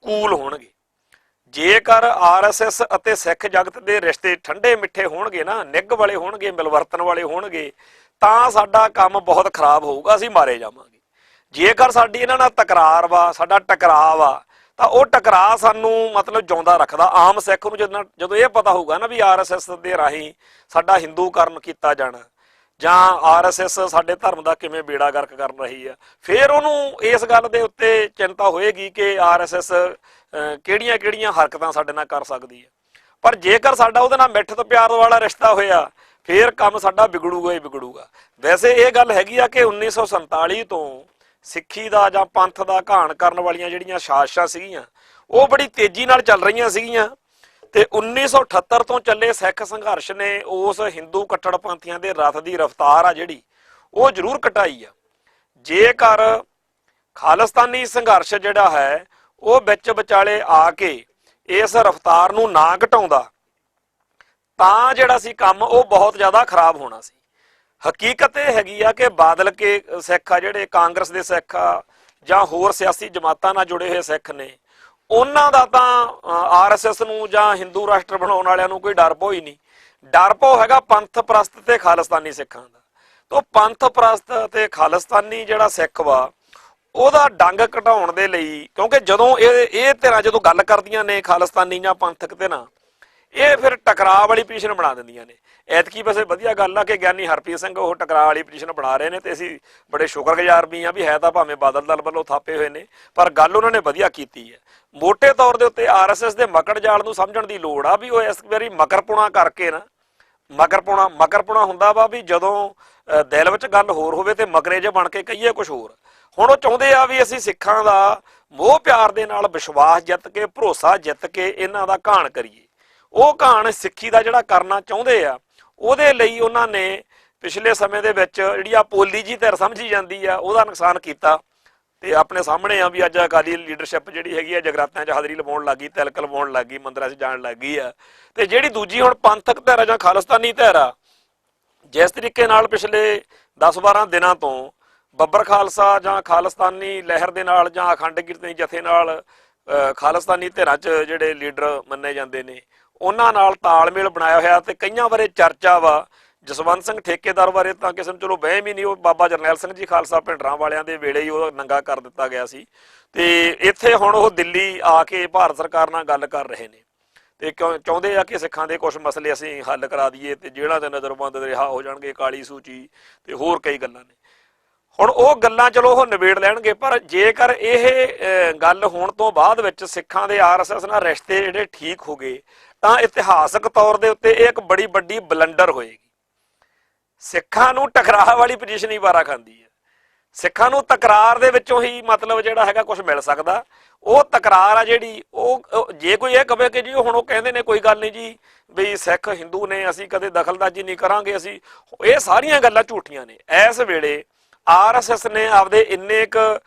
ਕੂਲ ਹੋਣਗੇ। ਜੇਕਰ RSS ਅਤੇ ਸਿੱਖ ਜਗਤ ਦੇ ਰਿਸ਼ਤੇ ਠੰਡੇ ਮਿੱਠੇ ਹੋਣਗੇ ਨਾ, ਨਿੱਘ ਵਾਲੇ ਹੋਣਗੇ, ਮਿਲਵਰਤਨ ਵਾਲੇ ਹੋਣਗੇ, ਤਾਂ ਸਾਡਾ ਕੰਮ ਬਹੁਤ ਖਰਾਬ ਹੋਊਗਾ, ਅਸੀਂ ਮਾਰੇ ਜਾਵਾਂਗੇ। ਜੇਕਰ ਸਾਡੀ ਇਹਨਾਂ ਨਾਲ ਤਕਰਾਰ ਵਾ, ਸਾਡਾ ਟਕਰਾਅ ਵਾ, ਤਾਂ ਉਹ ਟਕਰਾਅ ਸਾਨੂੰ ਮਤਲਬ ਜਿਉਂਦਾ ਰੱਖਦਾ। ਆਮ ਸਿੱਖ ਨੂੰ ਜਦੋਂ ਇਹ ਪਤਾ ਹੋਊਗਾ ਨਾ ਵੀ RSS ਦੇ ਰਾਹੀਂ ਸਾਡਾ ਹਿੰਦੂਕਰਨ ਕੀਤਾ ਜਾਣਾ, ਜਾਂ RSS ਸਾਡੇ ਧਰਮ ਦਾ ਕਿਵੇਂ ਬੇੜਾ ਗਰਕ ਕਰਨ ਰਹੀ ਆ, ਫਿਰ ਉਹਨੂੰ ਇਸ ਗੱਲ ਦੇ ਉੱਤੇ ਚਿੰਤਾ ਹੋਏਗੀ ਕਿ RSS ਕਿਹੜੀਆਂ ਹਰਕਤਾਂ ਸਾਡੇ ਨਾਲ ਕਰ ਸਕਦੀ ਹੈ। ਪਰ ਜੇਕਰ ਸਾਡਾ ਉਹਦੇ ਨਾਲ ਮਿੱਠ ਤੋਂ ਪਿਆਰ ਵਾਲਾ ਰਿਸ਼ਤਾ ਹੋਇਆ, ਫਿਰ ਕੰਮ ਸਾਡਾ ਵਿਗੜੂਗਾ ਹੀ ਵਿਗੜੂਗਾ। ਵੈਸੇ ਇਹ ਗੱਲ ਹੈਗੀ ਆ ਕਿ 1947 ਤੋਂ ਸਿੱਖੀ ਦਾ ਜਾਂ ਪੰਥ ਦਾ ਘਾਣ ਕਰਨ ਵਾਲੀਆਂ ਜਿਹੜੀਆਂ ਸਾਜ਼ਿਸ਼ਾਂ ਸੀਗੀਆਂ ਉਹ ਬੜੀ ਤੇਜ਼ੀ ਨਾਲ ਚੱਲ ਰਹੀਆਂ ਸੀਗੀਆਂ, ਤੇ 1978 ਤੋਂ ਚੱਲੇ ਸਿੱਖ ਸੰਘਰਸ਼ ਨੇ ਉਸ ਹਿੰਦੂ ਕੱਟੜਪੰਥੀਆਂ ਦੇ ਰਥ ਦੀ ਰਫ਼ਤਾਰ ਆ ਜਿਹੜੀ ਉਹ ਜ਼ਰੂਰ ਘਟਾਈ ਆ। ਜੇਕਰ ਖਾਲਿਸਤਾਨੀ ਸੰਘਰਸ਼ ਜਿਹੜਾ ਹੈ ਉਹ ਵਿੱਚ ਵਿਚਾਲੇ ਆ ਕੇ ਇਸ ਰਫ਼ਤਾਰ ਨੂੰ ਨਾ ਘਟਾਉਂਦਾ ਤਾਂ ਜਿਹੜਾ ਸੀ ਕੰਮ ਉਹ ਬਹੁਤ ਜ਼ਿਆਦਾ ਖਰਾਬ ਹੋਣਾ ਸੀ। ਹਕੀਕਤ ਇਹ ਹੈਗੀ ਆ ਕਿ ਬਾਦਲ ਕੇ ਸਿੱਖ ਆ ਜਿਹੜੇ, ਕਾਂਗਰਸ ਦੇ ਸਿੱਖ ਆ ਜਾਂ ਹੋਰ ਸਿਆਸੀ ਜਮਾਤਾਂ ਨਾਲ ਜੁੜੇ ਹੋਏ ਸਿੱਖ ਨੇ, ਉਹਨਾਂ ਦਾ ਤਾਂ RSS ਨੂੰ ਜਾਂ ਹਿੰਦੂ ਰਾਸ਼ਟਰ ਬਣਾਉਣ ਵਾਲਿਆਂ ਨੂੰ ਕੋਈ ਡਰ ਭੋ ਹੀ ਨਹੀਂ। ਡਰ ਭੋ ਹੈਗਾ ਪੰਥ ਪ੍ਰਸਤ ਤੇ ਖਾਲਿਸਤਾਨੀ ਸਿੱਖਾਂ ਦਾ। ਤਾਂ ਪੰਥ ਪ੍ਰਸਤ ਤੇ ਖਾਲਿਸਤਾਨੀ ਜਿਹੜਾ ਸਿੱਖ ਵਾ ਉਹਦਾ ਡੰਗ ਘਟਾਉਣ ਦੇ ਲਈ, ਕਿਉਂਕਿ ਜਦੋਂ ਇਹ ਧਿਰਾਂ ਜਦੋਂ ਗੱਲ ਕਰਦੀਆਂ ਨੇ ਖਾਲਿਸਤਾਨੀ ਜਾਂ ਪੰਥਕ ਧਿਰਾਂ, ਇਹ ਫਿਰ ਟਕਰਾਅ ਵਾਲੀ ਪੋਜੀਸ਼ਨ ਬਣਾ ਦਿੰਦੀਆਂ ਨੇ। ਐਤਕੀ ਵੈਸੇ ਵਧੀਆ ਗੱਲ ਆ ਕਿ ਗਿਆਨੀ ਹਰਪ੍ਰੀਤ ਸਿੰਘ ਉਹ ਟਕਰਾਅ ਵਾਲੀ ਪੋਜੀਸ਼ਨ ਬਣਾ ਰਹੇ ਨੇ, ਤੇ ਅਸੀਂ ਬੜੇ ਸ਼ੁਕਰਗੁਜ਼ਾਰ ਵੀ ਆ ਵੀ ਹੈ ਤਾਂ ਭਾਵੇਂ ਬਾਦਲ ਦਲ ਵੱਲੋਂ ਥਾਪੇ ਹੋਏ ਨੇ, ਪਰ ਗੱਲ ਉਹਨਾਂ ਨੇ ਵਧੀਆ ਕੀਤੀ ਹੈ। ਮੋਟੇ ਤੌਰ ਦੇ ਉੱਤੇ RSS ਦੇ ਮਕੜ ਜਾਲ ਨੂੰ ਸਮਝਣ ਦੀ ਲੋੜ ਆ ਵੀ ਉਹ ਇਸ ਵਾਰੀ ਮਕਰਪੁਣਾ ਕਰਕੇ ਨਾ, ਮਕਰਪੁਣਾ ਹੁੰਦਾ ਵਾ ਵੀ ਜਦੋਂ ਦਿਲ ਵਿੱਚ ਗੱਲ ਹੋਰ ਹੋਵੇ ਤੇ ਮਕਰੇ ਜਿਹੇ ਬਣ ਕੇ ਕਹੀਏ ਕੁਛ ਹੋਰ। ਹੁਣ ਉਹ ਚਾਹੁੰਦੇ ਆ ਵੀ ਅਸੀਂ ਸਿੱਖਾਂ ਦਾ ਮੋਹ ਪਿਆਰ ਦੇ ਨਾਲ ਵਿਸ਼ਵਾਸ ਜਿੱਤ ਕੇ, ਭਰੋਸਾ ਜਿੱਤ ਕੇ ਇਹਨਾਂ ਦਾ ਘਾਣ ਕਰੀਏ। ਉਹ ਘਾਣ ਸਿੱਖੀ ਦਾ ਜਿਹੜਾ ਕਰਨਾ ਚਾਹੁੰਦੇ ਆ, ਉਹਦੇ ਲਈ ਉਹਨਾਂ ਨੇ ਪਿਛਲੇ ਸਮੇਂ ਦੇ ਵਿੱਚ ਜਿਹੜੀ ਆ ਪੋਲੀ ਜੀ ਧਿਰ ਸਮਝੀ ਜਾਂਦੀ ਆ ਉਹਦਾ ਨੁਕਸਾਨ ਕੀਤਾ। ਤੇ ਆਪਣੇ ਸਾਹਮਣੇ ਆ ਵੀ ਅੱਜ ਅਕਾਲੀ ਲੀਡਰਸ਼ਿਪ ਜਿਹੜੀ ਹੈਗੀ ਆ ਜਗਰਾਤਿਆਂ 'ਚ ਹਾਜ਼ਰੀ ਲਵਾਉਣ ਲੱਗ ਗਈ, ਤਿਲਕ ਲਵਾਉਣ ਲੱਗ ਗਈ, ਮੰਦਰਾਂ 'ਚ ਜਾਣ ਲੱਗ ਗਈ ਆ। ਤੇ ਜਿਹੜੀ ਦੂਜੀ ਹੁਣ ਪੰਥਕ ਧਿਰ ਆ ਜਾਂ ਖਾਲਿਸਤਾਨੀ ਧਿਰ ਆ, ਜਿਸ ਤਰੀਕੇ ਨਾਲ ਪਿਛਲੇ 10-12 ਦਿਨਾਂ ਤੋਂ ਬੱਬਰ ਖਾਲਸਾ ਜਾਂ ਖਾਲਿਸਤਾਨੀ ਲਹਿਰ ਦੇ ਨਾਲ ਜਾਂ ਅਖੰਡ ਕੀਰਤਨੀ ਜਥੇ ਨਾਲ ਖਾਲਿਸਤਾਨੀ ਧਿਰਾਂ 'ਚ ਜਿਹੜੇ ਲੀਡਰ ਮੰਨੇ ਜਾਂਦੇ ਨੇ ਉਹਨਾਂ ਨਾਲ ਤਾਲਮੇਲ ਬਣਾਇਆ ਹੋਇਆ, ਤੇ ਕਈਆਂ ਬਾਰੇ ਚਰਚਾ ਵਾ। ਜਸਵੰਤ ਸਿੰਘ ਠੇਕੇਦਾਰ ਬਾਰੇ ਤਾਂ ਕਿਸੇ ਨੂੰ ਚਲੋ ਵਹਿਮ ਹੀ ਨਹੀਂ, ਉਹ ਬਾਬਾ ਜਰਨੈਲ ਸਿੰਘ ਜੀ ਖਾਲਸਾ ਭਿੰਡਰਾਂ ਵਾਲਿਆਂ ਦੇ ਵੇਲੇ ਹੀ ਉਹ ਨੰਗਾ ਕਰ ਦਿੱਤਾ ਗਿਆ ਸੀ, ਤੇ ਇੱਥੇ ਹੁਣ ਉਹ ਦਿੱਲੀ ਆ ਕੇ ਭਾਰਤ ਸਰਕਾਰ ਨਾਲ ਗੱਲ ਕਰ ਰਹੇ ਨੇ, ਤੇ ਚਾਹੁੰਦੇ ਆ ਕਿ ਸਿੱਖਾਂ ਦੇ ਕੁਝ ਮਸਲੇ ਅਸੀਂ ਹੱਲ ਕਰਾ ਦਈਏ ਤੇ ਜਿਹੜਾ ਤੇ ਨਜ਼ਰਬੰਦ ਰਿਹਾ ਹੋ ਜਾਣਗੇ, ਕਾਲੀ ਸੂਚੀ ਤੇ ਹੋਰ ਕਈ ਗੱਲਾਂ ਨੇ। ਹੁਣ ਉਹ ਗੱਲਾਂ ਚਲੋ ਉਹ ਨਿਬੇੜ ਲੈਣਗੇ, ਪਰ ਜੇਕਰ ਇਹ ਗੱਲ ਹੋਣ ਤੋਂ ਬਾਅਦ ਵਿੱਚ ਸਿੱਖਾਂ ਦੇ RSS ਨਾਲ ਰਿਸ਼ਤੇ ਜਿਹੜੇ ਠੀਕ ਹੋ ਗਏ ਤਾਂ ਇਤਿਹਾਸਕ ਤੌਰ ਦੇ ਉੱਤੇ ਇਹ ਇੱਕ ਬੜੀ ਵੱਡੀ ਬਲੰਡਰ ਹੋਏਗੀ। ਸਿੱਖਾਂ ਨੂੰ ਟਕਰਾਅ ਵਾਲੀ ਪੋਜੀਸ਼ਨ ਹੀ ਵਾਰਾ ਖਾਂਦੀ ਹੈ। ਸਿੱਖਾਂ ਨੂੰ ਤਕਰਾਰ ਦੇ ਵਿੱਚੋਂ ਹੀ ਮਤਲਬ ਜਿਹੜਾ ਹੈਗਾ ਕੁਝ ਮਿਲ ਸਕਦਾ। ਉਹ ਤਕਰਾਰ ਆ ਜਿਹੜੀ ਉਹ ਜੇ ਕੋਈ ਇਹ ਕਹੇ ਕਿ ਜੀ ਹੁਣ ਉਹ ਕਹਿੰਦੇ ਨੇ ਕੋਈ ਗੱਲ ਨਹੀਂ ਜੀ ਵੀ ਸਿੱਖ ਹਿੰਦੂ ਨੇ, ਅਸੀਂ ਕਦੇ ਦਖਲਅੰਦਾਜ਼ੀ ਨਹੀਂ ਕਰਾਂਗੇ, ਅਸੀਂ, ਇਹ ਸਾਰੀਆਂ ਗੱਲਾਂ ਝੂਠੀਆਂ ਨੇ। ਇਸ ਵੇਲੇ RSS ਨੇ ਆਪਦੇ ਇੰਨੇ ਕੁ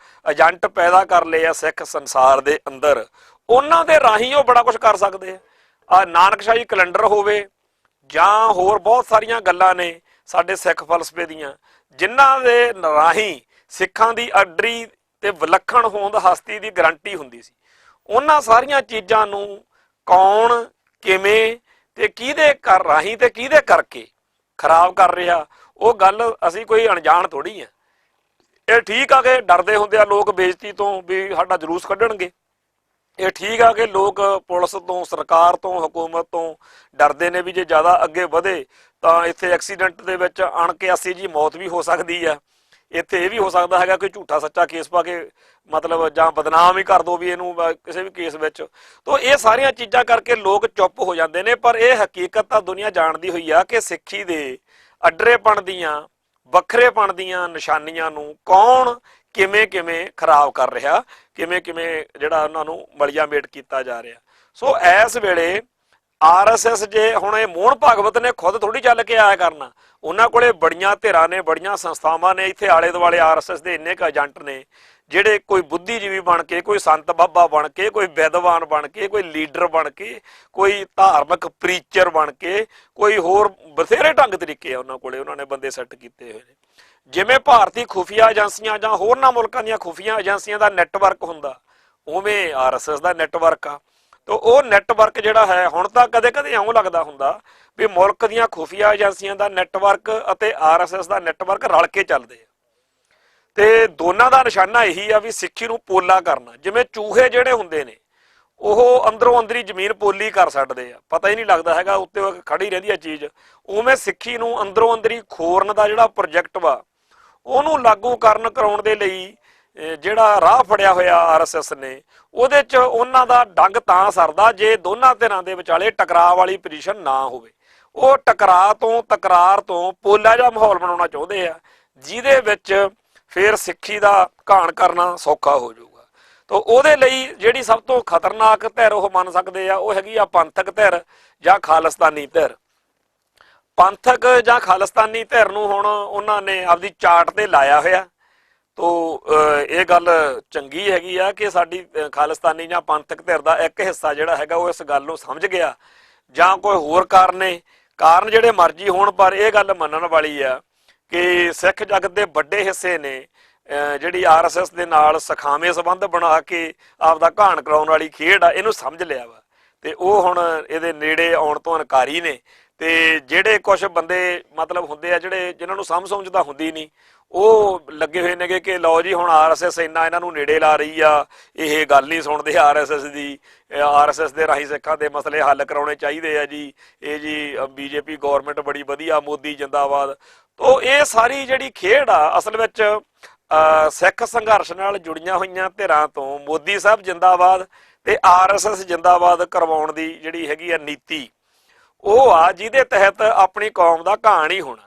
ਏਜੰਟ ਪੈਦਾ ਕਰ ਲਏ ਆ ਸਿੱਖ ਸੰਸਾਰ ਦੇ ਅੰਦਰ, ਉਹਨਾਂ ਦੇ ਰਾਹੀਂ ਉਹ ਬੜਾ ਕੁਝ ਕਰ ਸਕਦੇ ਆ। ਨਾਨਕਸ਼ਾਹੀ ਕੈਲੰਡਰ ਹੋਵੇ ਜਾਂ ਹੋਰ ਬਹੁਤ ਸਾਰੀਆਂ ਗੱਲਾਂ ਨੇ, ਸਾਡੇ ਸਿੱਖ ਫਲਸਫੇ ਦੀਆਂ, ਜਿਨ੍ਹਾਂ ਦੇ ਰਾਹੀਂ ਸਿੱਖਾਂ ਦੀ ਅਡਰੀ ਤੇ ਵਿਲੱਖਣ ਹੋਂਦ ਹਸਤੀ ਦੀ ਗਰੰਟੀ ਹੁੰਦੀ ਸੀ, ਉਹਨਾਂ ਸਾਰੀਆਂ ਚੀਜ਼ਾਂ ਨੂੰ ਕੌਣ, ਕਿਵੇਂ ਤੇ ਕਿਹਦੇ ਕਰ ਰਾਹੀਂ ਤੇ ਕਿਹਦੇ ਕਰਕੇ ਖਰਾਬ ਕਰ ਰਿਹਾ, ਉਹ ਗੱਲ ਅਸੀਂ ਕੋਈ ਅਣਜਾਣ ਥੋੜੀ ਆ। ਇਹ ਠੀਕ ਆ ਕਿ ਡਰਦੇ ਹੁੰਦੇ ਆ ਲੋਕ ਬੇਇੱਜ਼ਤੀ ਤੋਂ ਵੀ ਸਾਡਾ ਜਲੂਸ ਕੱਢਣਗੇ, ਇਹ ਠੀਕ ਆ ਕਿ ਲੋਕ ਪੁਲਿਸ ਤੋਂ, ਸਰਕਾਰ ਤੋਂ, ਹਕੂਮਤ ਤੋਂ ਡਰਦੇ ਨੇ ਵੀ ਜੇ ਜ਼ਿਆਦਾ ਅੱਗੇ ਵਧੇ ਤਾਂ ਇੱਥੇ ਐਕਸੀਡੈਂਟ ਦੇ ਵਿੱਚ ਅਣਕਿਆਸੀ ਜੀ ਮੌਤ ਵੀ ਹੋ ਸਕਦੀ ਆ, ਇੱਥੇ ਇਹ ਵੀ ਹੋ ਸਕਦਾ ਹੈਗਾ ਕੋਈ ਝੂਠਾ ਸੱਚਾ ਕੇਸ ਪਾ ਕੇ ਮਤਲਬ ਜਾਂ ਬਦਨਾਮ ਹੀ ਕਰ ਦੋ ਵੀ ਇਹਨੂੰ ਕਿਸੇ ਵੀ ਕੇਸ ਵਿੱਚ। ਤਾਂ ਇਹ ਸਾਰੀਆਂ ਚੀਜ਼ਾਂ ਕਰਕੇ ਲੋਕ ਚੁੱਪ ਹੋ ਜਾਂਦੇ ਨੇ, ਪਰ ਇਹ ਹਕੀਕਤ ਤਾਂ ਦੁਨੀਆ ਜਾਣਦੀ ਹੋਈ ਆ ਕਿ ਸਿੱਖੀ ਦੇ ਅੱਡਰੇਪਣ ਦੀਆਂ, ਵੱਖਰੇਪਣ ਦੀਆਂ ਨਿਸ਼ਾਨੀਆਂ ਨੂੰ ਕੌਣ ਕਿਵੇਂ ਕਿਵੇਂ ਖਰਾਬ ਕਰ ਰਿਹਾ, ਕਿਵੇਂ ਕਿਵੇਂ ਜਿਹੜਾ ਉਹਨਾਂ ਨੂੰ ਮਲੀਆ ਮੇਟ ਕੀਤਾ ਜਾ ਰਿਹਾ। ਸੋ ਇਸ ਵੇਲੇ RSS ਜੇ ਹੁਣ ਇਹ ਮੋਹਨ ਭਾਗਵਤ ਨੇ ਖੁਦ ਥੋੜੀ ਚੱਲ ਕੇ ਆਇਆ ਕਰਨਾ, ਉਹਨਾਂ ਕੋਲੇ ਬੜੀਆਂ ਧਿਰਾਂ ਨੇ, ਬੜੀਆਂ ਸੰਸਥਾਵਾਂ ਨੇ, ਇੱਥੇ ਆਲੇ ਦੁਆਲੇ RSS ਦੇ ਇੰਨੇ ਕੁ ਏਜੰਟ ਨੇ ਜਿਹੜੇ ਕੋਈ ਬੁੱਧੀਜੀਵੀ ਬਣ ਕੇ, ਕੋਈ ਸੰਤ ਬਾਬਾ ਬਣ ਕੇ, ਕੋਈ ਵਿਦਵਾਨ ਬਣ ਕੇ, ਕੋਈ ਲੀਡਰ ਬਣ ਕੇ, ਕੋਈ ਧਾਰਮਿਕ ਪ੍ਰੀਚਰ ਬਣ ਕੇ, ਕੋਈ ਹੋਰ ਬਥੇਰੇ ਢੰਗ ਤਰੀਕੇ ਆ ਉਹਨਾਂ ਕੋਲੇ, ਉਹਨਾਂ ਨੇ ਬੰਦੇ ਸੈੱਟ ਕੀਤੇ ਹੋਏ ਨੇ। ਜਿਵੇਂ ਭਾਰਤੀ ਖੁਫੀਆ ਏਜੰਸੀਆਂ ਜਾਂ ਹੋਰਨਾਂ ਮੁਲਕਾਂ ਦੀਆਂ ਖੁਫੀਆ ਏਜੰਸੀਆਂ ਦਾ ਨੈਟਵਰਕ ਹੁੰਦਾ, ਉਵੇਂ RSS ਦਾ ਨੈਟਵਰਕ ਆ। ਤਾਂ ਉਹ ਨੈਟਵਰਕ ਜਿਹੜਾ ਹੈ, ਹੁਣ ਤਾਂ ਕਦੇ ਕਦੇ ਇਉਂ ਲੱਗਦਾ ਹੁੰਦਾ ਵੀ ਮੁਲਕ ਦੀਆਂ ਖੁਫੀਆ ਏਜੰਸੀਆਂ ਦਾ ਨੈਟਵਰਕ ਅਤੇ RSS ਦਾ ਨੈਟਵਰਕ ਰਲ ਕੇ ਚੱਲਦੇ ਆ, ਤੇ ਦੋਨਾਂ ਦਾ ਨਿਸ਼ਾਨਾ ਇਹੀ ਆ ਵੀ ਸਿੱਖੀ ਨੂੰ ਪੋਲਾ ਕਰਨਾ। ਜਿਵੇਂ ਚੂਹੇ ਜਿਹੜੇ ਹੁੰਦੇ ਨੇ ਉਹ ਅੰਦਰੋਂ ਅੰਦਰੀ ਜ਼ਮੀਨ ਪੋਲੀ ਕਰ ਛੱਡਦੇ ਆ, ਪਤਾ ਹੀ ਨਹੀਂ ਲੱਗਦਾ ਹੈਗਾ, ਉੱਤੇ ਖੜੀ ਰਹਿੰਦੀ ਆ ਚੀਜ਼, ਉਵੇਂ ਸਿੱਖੀ ਨੂੰ ਅੰਦਰੋਂ ਅੰਦਰੀ ਖੋਰਨ ਦਾ ਜਿਹੜਾ ਪ੍ਰੋਜੈਕਟ ਵਾ ਉਹਨੂੰ ਲਾਗੂ ਕਰਾਉਣ ਦੇ ਲਈ ਜਿਹੜਾ ਰਾਹ ਫੜਿਆ ਹੋਇਆ RSS ਨੇ, ਉਹਦੇ 'ਚ ਉਹਨਾਂ ਦਾ ਡੰਗ ਤਾਂ ਸਰਦਾ ਜੇ ਦੋਨਾਂ ਧਿਰਾਂ ਦੇ ਵਿਚਾਲੇ ਟਕਰਾਅ ਵਾਲੀ ਪੋਜੀਸ਼ਨ ਨਾ ਹੋਵੇ। ਉਹ ਤਕਰਾਰ ਤੋਂ ਪੋਲਾ ਜਿਹਾ ਮਾਹੌਲ ਬਣਾਉਣਾ ਚਾਹੁੰਦੇ ਆ, ਜਿਹਦੇ ਵਿੱਚ ਫਿਰ ਸਿੱਖੀ ਦਾ ਘਾਣ ਕਰਨਾ ਸੌਖਾ ਹੋ ਜਾਊਗਾ। ਤਾਂ ਉਹਦੇ ਲਈ ਜਿਹੜੀ ਸਭ ਤੋਂ ਖਤਰਨਾਕ ਧਿਰ ਉਹ ਮੰਨ ਸਕਦੇ ਆ, ਉਹ ਹੈਗੀ ਆ ਪੰਥਕ ਧਿਰ ਜਾਂ ਖਾਲਿਸਤਾਨੀ ਧਿਰ। ਪੰਥਕ ਜਾਂ ਖਾਲਿਸਤਾਨੀ ਧਿਰ ਨੂੰ ਹੁਣ ਉਹਨਾਂ ਨੇ ਆਪਦੀ ਚਾਰਟ ਤੇ ਲਾਇਆ ਹੋਇਆ। ਤੋ ਇਹ ਗੱਲ ਚੰਗੀ ਹੈਗੀ ਆ ਕਿ ਸਾਡੀ ਖਾਲਿਸਤਾਨੀ ਜਾਂ ਪੰਥਕ ਧਿਰ ਦਾ ਇੱਕ ਹਿੱਸਾ ਜਿਹੜਾ ਹੈਗਾ ਉਹ ਇਸ ਗੱਲ ਨੂੰ ਸਮਝ ਗਿਆ, ਜਾਂ ਕੋਈ ਹੋਰ ਕਾਰਨ ਜਿਹੜੇ ਮਰਜ਼ੀ ਹੋਣ, ਪਰ ਇਹ ਗੱਲ ਮੰਨਣ ਵਾਲੀ ਆ ਕਿ ਸਿੱਖ ਜਗਤ ਦੇ ਵੱਡੇ ਹਿੱਸੇ ਨੇ ਜਿਹੜੀ RSS ਦੇ ਨਾਲ ਸਖਾਵੇਂ ਸੰਬੰਧ ਬਣਾ ਕੇ ਆਪਦਾ ਘਾਣ ਕਰਾਉਣ ਵਾਲੀ ਖੇਡ ਆ, ਇਹਨੂੰ ਸਮਝ ਲਿਆ ਵਾ, ਤੇ ਉਹ ਹੁਣ ਇਹਦੇ ਨੇੜੇ ਆਉਣ ਤੋਂ ਇਨਕਾਰੀ ਨੇ। ਤੇ ਜਿਹੜੇ ਕੁਛ ਬੰਦੇ ਮਤਲਬ ਹੁੰਦੇ ਆ ਜਿਨ੍ਹਾਂ ਨੂੰ ਸਮਝ ਤਾਂ ਹੁੰਦੀ ਨਹੀਂ, ਉਹ ਲੱਗੇ ਹੋਏ ਨੇਗੇ ਕਿ ਲਓ ਜੀ ਹੁਣ RSS ਇੰਨਾ ਇਹਨਾਂ ਨੂੰ ਨੇੜੇ ਲਾ ਰਹੀ ਆ, ਇਹ ਗੱਲ ਨਹੀਂ ਸੁਣਦੇ RSS ਦੀ, RSS ਦੇ ਰਾਹੀਂ ਸਿੱਖਾਂ ਦੇ ਮਸਲੇ ਹੱਲ ਕਰਾਉਣੇ ਚਾਹੀਦੇ ਆ ਜੀ, ਇਹ ਜੀ BJP ਗੌਰਮੈਂਟ ਬੜੀ ਵਧੀਆ, ਮੋਦੀ ਜਿੰਦਾਬਾਦ। ਤੋ ਇਹ ਸਾਰੀ ਜਿਹੜੀ ਖੇਡ ਆ ਅਸਲ ਵਿੱਚ ਸਿੱਖ ਸੰਘਰਸ਼ ਨਾਲ ਜੁੜੀਆਂ ਹੋਈਆਂ ਧਿਰਾਂ ਤੋਂ ਮੋਦੀ ਸਾਹਿਬ ਜਿੰਦਾਬਾਦ ਤੇ RSS ਜਿੰਦਾਬਾਦ ਕਰਵਾਉਣ ਦੀ ਜਿਹੜੀ ਹੈਗੀ ਆ ਨੀਤੀ, ਉਹ ਆ ਜਿਹਦੇ ਤਹਿਤ ਆਪਣੀ ਕੌਮ ਦਾ ਘਾਣ ਹੀ ਹੋਣਾ।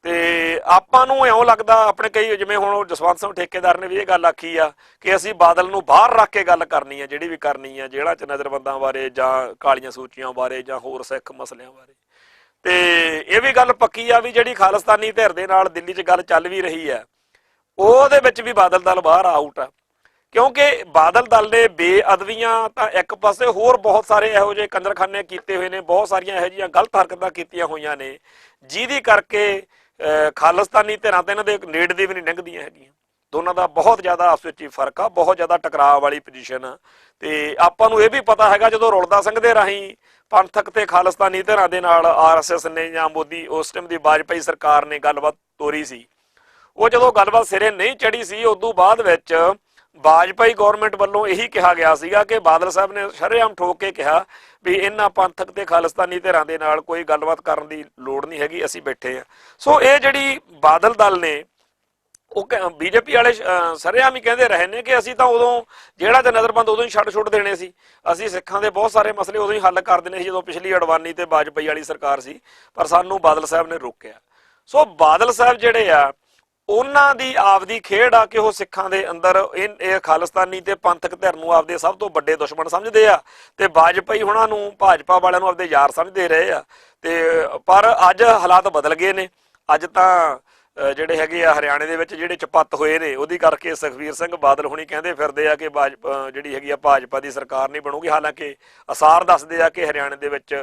ਤੇ ਆਪਾਂ ਨੂੰ ਇਉਂ ਲੱਗਦਾ, ਆਪਣੇ ਕਈ ਜਿਵੇਂ ਹੁਣ ਜਸਵੰਤ ਸਿੰਘ ਠੇਕੇਦਾਰ ਨੇ ਵੀ ਇਹ ਗੱਲ ਆਖੀ ਆ ਕਿ ਅਸੀਂ ਬਾਦਲ ਨੂੰ ਬਾਹਰ ਰੱਖ ਕੇ ਗੱਲ ਕਰਨੀ ਆ, ਜਿਹੜੀ ਵੀ ਕਰਨੀ ਆ, ਜਿਹੜਾ 'ਚ ਨਜ਼ਰਬੰਦਾਂ ਬਾਰੇ ਜਾਂ ਕਾਲੀਆਂ ਸੂਚੀਆਂ ਬਾਰੇ ਜਾਂ ਹੋਰ ਸਿੱਖ ਮਸਲਿਆਂ ਬਾਰੇ। ਤੇ ਇਹ ਵੀ ਗੱਲ ਪੱਕੀ ਆ ਵੀ ਜਿਹੜੀ ਖਾਲਿਸਤਾਨੀ ਧਿਰ ਦੇ ਨਾਲ ਦਿੱਲੀ 'ਚ ਗੱਲ ਚੱਲ ਵੀ ਰਹੀ ਆ, ਉਹਦੇ ਵਿੱਚ ਵੀ ਬਾਦਲ ਦਲ ਬਾਹਰ ਆਊਟ ਆ, ਕਿਉਂਕਿ ਬਾਦਲ ਦਲ ਨੇ ਬੇਅਦਬੀਆਂ ਤਾਂ ਇੱਕ ਪਾਸੇ, ਹੋਰ ਬਹੁਤ ਸਾਰੇ ਇਹੋ ਜਿਹੇ ਕੰਜਰਖਾਨੇ ਕੀਤੇ ਹੋਏ ਨੇ, ਬਹੁਤ ਸਾਰੀਆਂ ਇਹੋ ਜਿਹੀਆਂ ਗਲਤ ਹਰਕਤਾਂ ਕੀਤੀਆਂ ਹੋਈਆਂ ਨੇ ਜਿਹਦੀ ਕਰਕੇ ਖਾਲਿਸਤਾਨੀ ਧਿਰਾਂ ਤੇ ਇਹਨਾਂ ਦੇ ਨੇੜੇ ਦੀ ਵੀ ਨਹੀਂ ਲੰਘਦੀਆਂ ਹੈਗੀਆਂ। ਦੋਨਾਂ ਦਾ ਬਹੁਤ ਜ਼ਿਆਦਾ ਆਪਸ ਵਿੱਚ ਹੀ ਫਰਕ ਆ, ਬਹੁਤ ਜ਼ਿਆਦਾ ਟਕਰਾਅ ਵਾਲੀ ਪੋਜੀਸ਼ਨ ਆ। ਤੇ ਆਪਾਂ ਨੂੰ ਇਹ ਵੀ ਪਤਾ ਹੈਗਾ ਜਦੋਂ ਰੁਲਦਾ ਸਿੰਘ ਦੇ ਰਾਹੀਂ ਪੰਥਕ ਤੇ ਖਾਲਿਸਤਾਨੀ ਧਿਰਾਂ ਦੇ ਨਾਲ RSS ਨੇ ਜਾਂ ਮੋਦੀ ਉਸ ਟਾਈਮ ਦੀ ਵਾਜਪਾਈ ਸਰਕਾਰ ਨੇ ਗੱਲਬਾਤ ਤੋਰੀ ਸੀ, ਉਹ ਜਦੋਂ ਗੱਲਬਾਤ ਸਿਰੇ ਨਹੀਂ ਚੜੀ ਸੀ, ਉਦੋਂ ਬਾਅਦ ਵਿੱਚ ਵਾਜਪਾਈ ਗੌਰਮੈਂਟ ਵੱਲੋਂ ਇਹੀ ਕਿਹਾ ਗਿਆ ਸੀਗਾ ਕਿ ਬਾਦਲ ਸਾਹਿਬ ਨੇ ਸ਼ਰੇਆਮ ਠੋਕ ਕੇ ਕਿਹਾ ਵੀ ਇਹਨਾਂ ਪੰਥਕ ਤੇ ਖਾਲਿਸਤਾਨੀ ਧਿਰਾਂ ਦੇ ਨਾਲ ਕੋਈ ਗੱਲਬਾਤ ਕਰਨ ਦੀ ਲੋੜ ਨਹੀਂ ਹੈਗੀ, ਅਸੀਂ ਬੈਠੇ ਹਾਂ। ਸੋ ਇਹ ਜਿਹੜੀ ਬਾਦਲ ਦਲ ਨੇ, ਉਹ BJP ਵਾਲੇ ਸ਼ਰੇਆਮ ਹੀ ਕਹਿੰਦੇ ਰਹੇ ਨੇ ਕਿ ਅਸੀਂ ਤਾਂ ਉਦੋਂ ਜਿਹੜਾ ਤੇ ਨਜ਼ਰਬੰਦ ਉਦੋਂ ਹੀ ਛੁੱਟ ਦੇਣੇ ਸੀ, ਅਸੀਂ ਸਿੱਖਾਂ ਦੇ ਬਹੁਤ ਸਾਰੇ ਮਸਲੇ ਉਦੋਂ ਹੀ ਹੱਲ ਕਰ ਦੇਣੇ ਸੀ ਜਦੋਂ ਪਿਛਲੀ ਅਡਵਾਨੀ ਤੇ ਵਾਜਪਾਈ ਵਾਲੀ ਸਰਕਾਰ ਸੀ, ਪਰ ਸਾਨੂੰ ਬਾਦਲ ਸਾਹਿਬ ਨੇ ਰੋਕਿਆ। ਸੋ ਬਾਦਲ ਸਾਹਿਬ ਜਿਹੜੇ ਆ, ਉਹਨਾਂ ਦੀ ਆਪਦੀ ਖੇਡ ਆ ਕਿ ਉਹ ਸਿੱਖਾਂ ਦੇ ਅੰਦਰ ਇਹ ਖਾਲਿਸਤਾਨੀ ਤੇ ਪੰਥਕ ਧਿਰ ਨੂੰ ਆਪਦੇ ਸਭ ਤੋਂ ਵੱਡੇ ਦੁਸ਼ਮਣ ਸਮਝਦੇ ਆ, ਤੇ ਵਾਜਪਾਈ ਉਹਨਾਂ ਨੂੰ, ਭਾਜਪਾ ਵਾਲਿਆਂ ਨੂੰ ਆਪਦੇ ਯਾਰ ਸਮਝਦੇ ਰਹੇ ਆ। ਤੇ ਪਰ ਅੱਜ ਹਾਲਾਤ ਬਦਲ ਗਏ ਨੇ, ਅੱਜ ਤਾਂ ਜਿਹੜੇ ਹੈਗੇ ਆ ਹਰਿਆਣੇ ਦੇ ਵਿੱਚ ਜਿਹੜੇ ਚਪੱਤ ਹੋਏ ਨੇ, ਉਹਦੀ ਕਰਕੇ ਸੁਖਬੀਰ ਸਿੰਘ ਬਾਦਲ ਹੁਣੀ ਕਹਿੰਦੇ ਫਿਰਦੇ ਆ ਕਿ ਜਿਹੜੀ ਹੈਗੀ ਆ ਭਾਜਪਾ ਦੀ ਸਰਕਾਰ ਨਹੀਂ ਬਣੂਗੀ। ਹਾਲਾਂਕਿ ਅਸਾਰ ਦੱਸਦੇ ਆ ਕਿ ਹਰਿਆਣੇ ਦੇ ਵਿੱਚ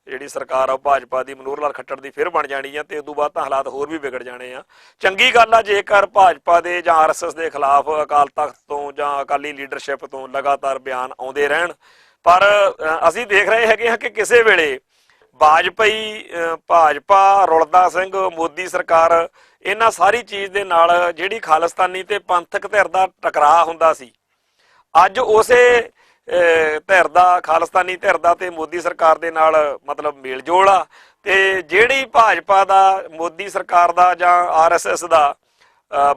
ਜਿਹੜੀ ਸਰਕਾਰ ਆ ਉਹ ਭਾਜਪਾ ਦੀ ਮਨੋਹਰ ਲਾਲ ਖੱਟੜ ਦੀ ਫਿਰ ਬਣ ਜਾਣੀ ਆ, ਤੇ ਉਸ ਤੋਂ ਬਾਅਦ ਤਾਂ ਹਾਲਾਤ ਹੋਰ ਵੀ ਵਿਗੜ ਜਾਣੇ ਆ। ਚੰਗੀ ਗੱਲ ਆ ਜੇਕਰ ਭਾਜਪਾ ਦੇ ਜਾਂ RSS ਦੇ ਖਿਲਾਫ ਅਕਾਲ ਤਖਤ ਤੋਂ ਜਾਂ ਅਕਾਲੀ ਲੀਡਰਸ਼ਿਪ ਤੋਂ ਲਗਾਤਾਰ ਬਿਆਨ ਆਉਂਦੇ ਰਹਿਣ, ਪਰ ਅਸੀਂ ਦੇਖ ਰਹੇ ਹੈਗੇ ਹਾਂ ਕਿ ਕਿਸੇ ਵੇਲੇ ਭਾਜਪਾ, ਰੁਲਦਾ ਸਿੰਘ, ਮੋਦੀ ਸਰਕਾਰ, ਇਹਨਾਂ ਸਾਰੀ ਚੀਜ਼ ਦੇ ਨਾਲ ਜਿਹੜੀ ਖਾਲਿਸਤਾਨੀ ਤੇ ਪੰਥਕ ਧਿਰ ਦਾ ਟਕਰਾਅ ਹੁੰਦਾ ਸੀ, ਅੱਜ ਉਸੇ ਧਿਰ ਦਾ, ਖਾਲਿਸਤਾਨੀ ਧਿਰ ਦਾ ਤੇ ਮੋਦੀ ਸਰਕਾਰ ਦੇ ਨਾਲ ਮਤਲਬ ਮੇਲ ਜੋਲ ਆ, ਤੇ ਜਿਹੜੀ ਭਾਜਪਾ ਦਾ, ਮੋਦੀ ਸਰਕਾਰ ਦਾ ਜਾਂ RSS ਦਾ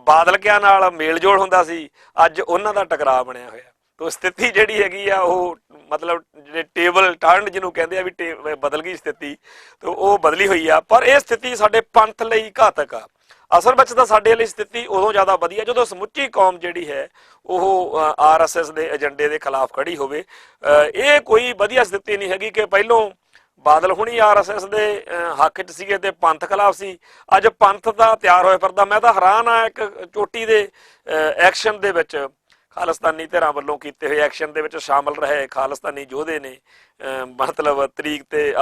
ਬਾਦਲਕਿਆਂ ਨਾਲ ਮੇਲ ਜੋਲ ਹੁੰਦਾ ਸੀ, ਅੱਜ ਉਹਨਾਂ ਦਾ ਟਕਰਾਅ ਬਣਿਆ ਹੋਇਆ। ਤੋ ਸਥਿਤੀ ਜਿਹੜੀ ਹੈਗੀ ਆ ਉਹ ਮਤਲਬ ਜਿਹੜੇ ਟੇਬਲ ਟਰਨ ਜਿਹਨੂੰ ਕਹਿੰਦੇ ਆ ਵੀ ਬਦਲ ਗਈ ਸਥਿਤੀ, ਤੇ ਉਹ ਬਦਲੀ ਹੋਈ ਆ। ਪਰ ਇਹ ਸਥਿਤੀ ਸਾਡੇ ਪੰਥ ਲਈ ਘਾਤਕ ਆ। ਅਸਲ ਵਿੱਚ ਤਾਂ ਸਾਡੇ ਲਈ ਸਥਿਤੀ ਉਦੋਂ ਜ਼ਿਆਦਾ ਵਧੀਆ ਜਦੋਂ ਸਮੁੱਚੀ ਕੌਮ ਜਿਹੜੀ ਹੈ ਉਹ RSS ਦੇ ਏਜੰਡੇ ਦੇ ਖਿਲਾਫ ਖੜੀ ਹੋਵੇ। ਇਹ ਕੋਈ ਵਧੀਆ ਸਥਿਤੀ ਨਹੀਂ ਹੈਗੀ ਕਿ ਪਹਿਲੋਂ ਬਾਦਲ ਹੁਣੀ RSS ਦੇ ਹੱਕ 'ਚ ਸੀਗੇ ਤੇ ਪੰਥ ਖਿਲਾਫ ਸੀ, ਅੱਜ ਪੰਥ ਦਾ ਤਿਆਰ ਹੋਇਆ ਫਿਰਦਾ। ਮੈਂ ਤਾਂ ਹੈਰਾਨ ਆ ਇੱਕ ਚੋਟੀ ਦੇ ਐਕਸ਼ਨ ਦੇ ਵਿੱਚ, ਖਾਲਿਸਤਾਨੀ ਧਿਰਾਂ ਵੱਲੋਂ ਕੀਤੇ ਹੋਏ ਐਕਸ਼ਨ ਦੇ ਵਿੱਚ ਸ਼ਾਮਲ ਰਹੇ ਖਾਲਿਸਤਾਨੀ ਯੋਧੇ ਨੇ ਮਤਲਬ ਤਰੀਕ ਤੇ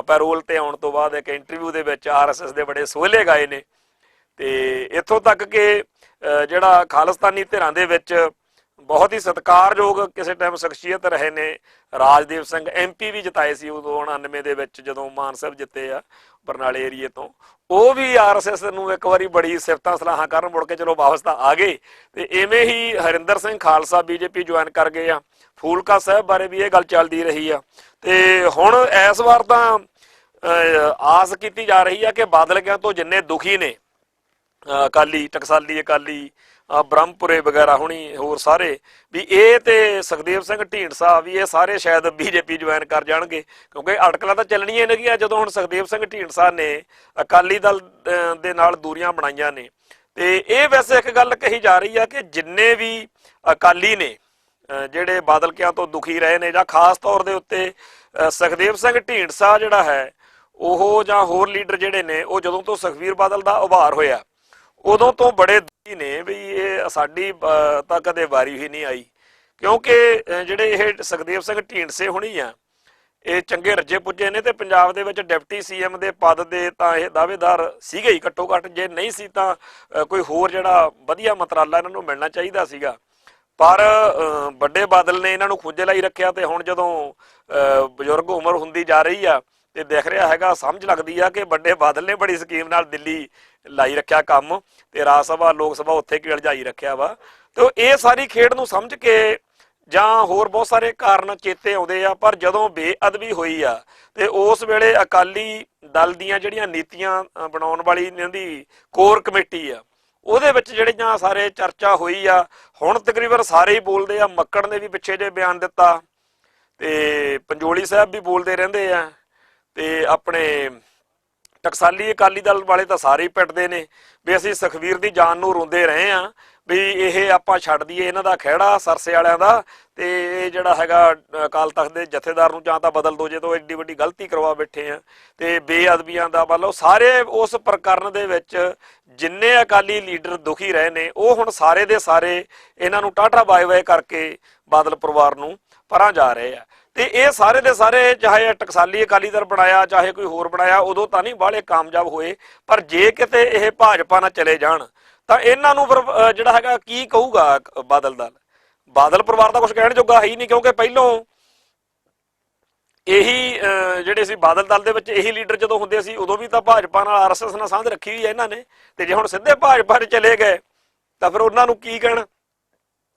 ਪੈਰੋਲ ਤੇ ਆਉਣ ਤੋਂ ਬਾਅਦ ਇੱਕ ਇੰਟਰਵਿਊ ਦੇ ਵਿੱਚ RSS ਦੇ ਬੜੇ ਸੋਹਲੇ ਗਾਏ ਨੇ, ਤੇ ਇੱਥੋਂ ਤੱਕ ਕਿ ਜਿਹੜਾ ਖਾਲਿਸਤਾਨੀ ਧਿਰਾਂ ਦੇ ਵਿੱਚ ਬਹੁਤ ਹੀ ਸਤਿਕਾਰਯੋਗ ਕਿਸੇ ਟਾਈਮ ਸ਼ਖਸੀਅਤ ਰਹੇ ਨੇ, ਰਾਜਦੇਵ ਸਿੰਘ MP ਵੀ ਜਿਤਾਏ ਸੀ ਉਦੋਂ 99 ਦੇ ਵਿੱਚ ਜਦੋਂ ਮਾਨ ਸਾਹਿਬ ਜਿੱਤੇ ਆ ਬਰਨਾਲੇ ਏਰੀਏ ਤੋਂ, ਉਹ ਵੀ RSS ਨੂੰ ਇੱਕ ਵਾਰੀ ਬੜੀ ਸਿਫਤਾਂ ਸਲਾਹਾਂ ਕਰਨ, ਮੁੜ ਕੇ ਚਲੋ ਵਾਪਸ ਤਾਂ ਆ ਗਏ। ਤੇ ਇਵੇਂ ਹੀ ਹਰਿੰਦਰ ਸਿੰਘ ਖਾਲਸਾ BJP ਜੁਆਇਨ ਕਰ ਗਏ ਆ। ਫੂਲਕਾ ਸਾਹਿਬ ਬਾਰੇ ਵੀ ਇਹ ਗੱਲ ਚੱਲਦੀ ਰਹੀ ਆ, ਤੇ ਹੁਣ ਇਸ ਵਾਰ ਤਾਂ ਆਸ ਕੀਤੀ ਜਾ ਰਹੀ ਆ ਕਿ ਬਾਦਲਕਿਆਂ ਤੋਂ ਜਿੰਨੇ ਦੁਖੀ ਨੇ ਅਕਾਲੀ, ਟਕਸਾਲੀ ਅਕਾਲੀ, ਬ੍ਰਹਮਪੁਰੇ ਵਗੈਰਾ ਹੁਣੀ ਹੋਰ ਸਾਰੇ, ਵੀ ਇਹ ਤੇ ਸੁਖਦੇਵ ਸਿੰਘ ਢੀਂਡਸਾ ਵੀ ਇਹ ਸਾਰੇ ਸ਼ਾਇਦ BJP ਜੁਆਇਨ ਕਰ ਜਾਣਗੇ, ਕਿਉਂਕਿ ਅਟਕਲਾਂ ਤਾਂ ਚੱਲਣੀਆਂ ਨੇਗੀਆਂ। ਜਦੋਂ ਹੁਣ ਸੁਖਦੇਵ ਸਿੰਘ ਢੀਂਡਸਾ ਨੇ ਅਕਾਲੀ ਦਲ ਦੇ ਨਾਲ ਦੂਰੀਆਂ ਬਣਾਈਆਂ ਨੇ, ਤੇ ਇਹ ਵੈਸੇ ਇੱਕ ਗੱਲ ਕਹੀ ਜਾ ਰਹੀ ਆ ਕਿ ਜਿੰਨੇ ਵੀ ਅਕਾਲੀ ਨੇ ਜਿਹੜੇ ਬਾਦਲਕਿਆਂ ਤੋਂ ਦੁਖੀ ਰਹੇ ਨੇ, ਜਾਂ ਖਾਸ ਤੌਰ ਦੇ ਉੱਤੇ ਸੁਖਦੇਵ ਸਿੰਘ ਢੀਂਡਸਾ ਜਿਹੜਾ ਹੈ ਉਹ, ਜਾਂ ਹੋਰ ਲੀਡਰ ਜਿਹੜੇ ਨੇ, ਉਹ ਜਦੋਂ ਤੋਂ ਸੁਖਬੀਰ ਬਾਦਲ ਦਾ ਉਭਾਰ ਹੋਇਆ ਉਦੋਂ ਤੋਂ ਬੜੇ ਦੁਖੀ ਨੇ ਵੀ ਇਹ ਸਾਡੀ ਤਾਂ ਕਦੇ ਵਾਰੀ ਹੀ ਨਹੀਂ ਆਈ। ਕਿਉਂਕਿ ਜਿਹੜੇ ਇਹ ਸੁਖਦੇਵ ਸਿੰਘ ਢੀਂਡਸੇ ਹੁਣੀ ਆ, ਇਹ ਚੰਗੇ ਰੱਜੇ ਪੁੱਜੇ ਨੇ, ਤੇ ਪੰਜਾਬ ਦੇ ਵਿੱਚ ਡਿਪਟੀ CM ਦੇ ਪਦ ਦੇ ਤਾਂ ਇਹ ਦਾਅਵੇਦਾਰ ਸੀਗੇ ਹੀ ਘੱਟੋ ਘੱਟ, ਜੇ ਨਹੀਂ ਸੀ ਤਾਂ ਕੋਈ ਹੋਰ ਜਿਹੜਾ ਵਧੀਆ ਮੰਤਰਾਲਾ ਇਹਨਾਂ ਨੂੰ ਮਿਲਣਾ ਚਾਹੀਦਾ ਸੀਗਾ। ਪਰ ਵੱਡੇ ਬਾਦਲ ਨੇ ਇਹਨਾਂ ਨੂੰ ਖੁੰਝੇ ਲਾਈ ਰੱਖਿਆ, ਤੇ ਹੁਣ ਜਦੋਂ ਬਜ਼ੁਰਗ ਉਮਰ ਹੁੰਦੀ ਜਾ ਰਹੀ ਆ ਤੇ ਦਿਖ ਰਿਹਾ ਹੈਗਾ, ਸਮਝ ਲੱਗਦੀ ਆ ਕਿ ਵੱਡੇ ਬਾਦਲ ਨੇ ਬੜੀ ਸਕੀਮ ਨਾਲ ਦਿੱਲੀ ਲਾਈ ਰੱਖਿਆ ਕੰਮ, ਤੇ ਰਾਜ ਸਭਾ, ਲੋਕ ਸਭਾ ਉੱਥੇ ਕੀ ਉਲਝਾਈ ਰੱਖਿਆ ਵਾ। ਤੇ ਇਹ ਸਾਰੀ ਖੇਡ ਨੂੰ ਸਮਝ ਕੇ ਜਾਂ ਹੋਰ ਬਹੁਤ ਸਾਰੇ ਕਾਰਨ ਚੇਤੇ ਆਉਂਦੇ ਆ, ਪਰ ਜਦੋਂ ਬੇਅਦਬੀ ਹੋਈ ਆ ਤੇ ਉਸ ਵੇਲੇ ਅਕਾਲੀ ਦਲ ਦੀਆਂ ਜਿਹੜੀਆਂ ਨੀਤੀਆਂ ਬਣਾਉਣ ਵਾਲੀ ਇਹਨਾਂ ਦੀ ਕੋਰ ਕਮੇਟੀ ਆ, ਉਹਦੇ ਵਿੱਚ ਜਿਹੜੀਆਂ ਸਾਰੇ ਚਰਚਾ ਹੋਈ ਆ, ਹੁਣ ਤਕਰੀਬਨ ਸਾਰੇ ਹੀ ਬੋਲਦੇ ਆ। ਮੱਕੜ ਨੇ ਵੀ ਪਿੱਛੇ ਜੇ ਬਿਆਨ ਦਿੱਤਾ, ਤੇ ਪੰਜੋਲੀ ਸਾਹਿਬ ਵੀ ਬੋਲਦੇ ਰਹਿੰਦੇ ਆ, ਤੇ ਆਪਣੇ ਟਕਸਾਲੀ ਅਕਾਲੀ ਦਲ ਵਾਲੇ ਤਾਂ ਸਾਰੇ ਹੀ ਪਿੱਟਦੇ ਨੇ ਵੀ ਅਸੀਂ ਸੁਖਬੀਰ ਦੀ ਜਾਨ ਨੂੰ ਰੋਂਦੇ ਰਹੇ ਆ, ਵੀ ਇਹ ਆਪਾਂ ਛੱਡ ਦਈਏ ਇਹਨਾਂ ਦਾ ਖਹਿੜਾ ਸਰਸੇ ਵਾਲਿਆਂ ਦਾ, ਤੇ ਇਹ ਜਿਹੜਾ ਹੈਗਾ ਅਕਾਲ ਤਖਤ ਦੇ ਜਥੇਦਾਰ ਨੂੰ ਜਾਂ ਤਾਂ ਬਦਲ ਦੋ, ਜੇ ਤੋਂ ਐਡੀ ਵੱਡੀ ਗਲਤੀ ਕਰਵਾ ਬੈਠੇ ਆ। ਤੇ ਬੇਅਦਬੀਆਂ ਦਾ ਵੱਲੋਂ ਸਾਰੇ ਉਸ ਪ੍ਰਕਰਨ ਦੇ ਵਿੱਚ ਜਿੰਨੇ ਅਕਾਲੀ ਲੀਡਰ ਦੁਖੀ ਰਹੇ ਨੇ, ਉਹ ਹੁਣ ਸਾਰੇ ਦੇ ਸਾਰੇ ਇਹਨਾਂ ਨੂੰ ਟਾਟਾ ਬਾਏ ਬਾਏ ਕਰਕੇ ਬਾਦਲ ਪਰਿਵਾਰ ਨੂੰ ਪਰਾਂ ਜਾ ਰਹੇ ਆ। ਤੇ ਇਹ ਸਾਰੇ ਦੇ ਸਾਰੇ, ਚਾਹੇ ਟਕਸਾਲੀ ਅਕਾਲੀ ਦਲ ਬਣਾਇਆ ਚਾਹੇ ਕੋਈ ਹੋਰ ਬਣਾਇਆ, ਉਦੋਂ ਤਾਂ ਨਹੀਂ ਬਾਹਲੇ ਕਾਮਯਾਬ ਹੋਏ। ਪਰ ਜੇ ਕਿਤੇ ਇਹ ਭਾਜਪਾ ਨਾਲ ਚਲੇ ਜਾਣ ਤਾਂ ਇਹਨਾਂ ਨੂੰ ਫਿਰ ਜਿਹੜਾ ਹੈਗਾ ਕੀ ਕਹੂਗਾ ਬਾਦਲ ਦਲ, ਬਾਦਲ ਪਰਿਵਾਰ ਦਾ ਕੁਝ ਕਹਿਣ ਜੋਗਾ ਹੈ ਹੀ ਨਹੀਂ। ਕਿਉਂਕਿ ਪਹਿਲੋਂ ਇਹੀ ਜਿਹੜੇ ਸੀ ਬਾਦਲ ਦਲ ਦੇ ਵਿੱਚ ਇਹੀ ਲੀਡਰ ਜਦੋਂ ਹੁੰਦੇ ਸੀ, ਉਦੋਂ ਵੀ ਤਾਂ ਭਾਜਪਾ ਨਾਲ RSS ਨਾਲ ਸਾਂਝ ਰੱਖੀ ਹੋਈ ਹੈ ਇਹਨਾਂ ਨੇ, ਤੇ ਜੇ ਹੁਣ ਸਿੱਧੇ ਭਾਜਪਾ 'ਚ ਚਲੇ ਗਏ ਤਾਂ ਫਿਰ ਉਹਨਾਂ ਨੂੰ ਕੀ ਕਹਿਣਾ,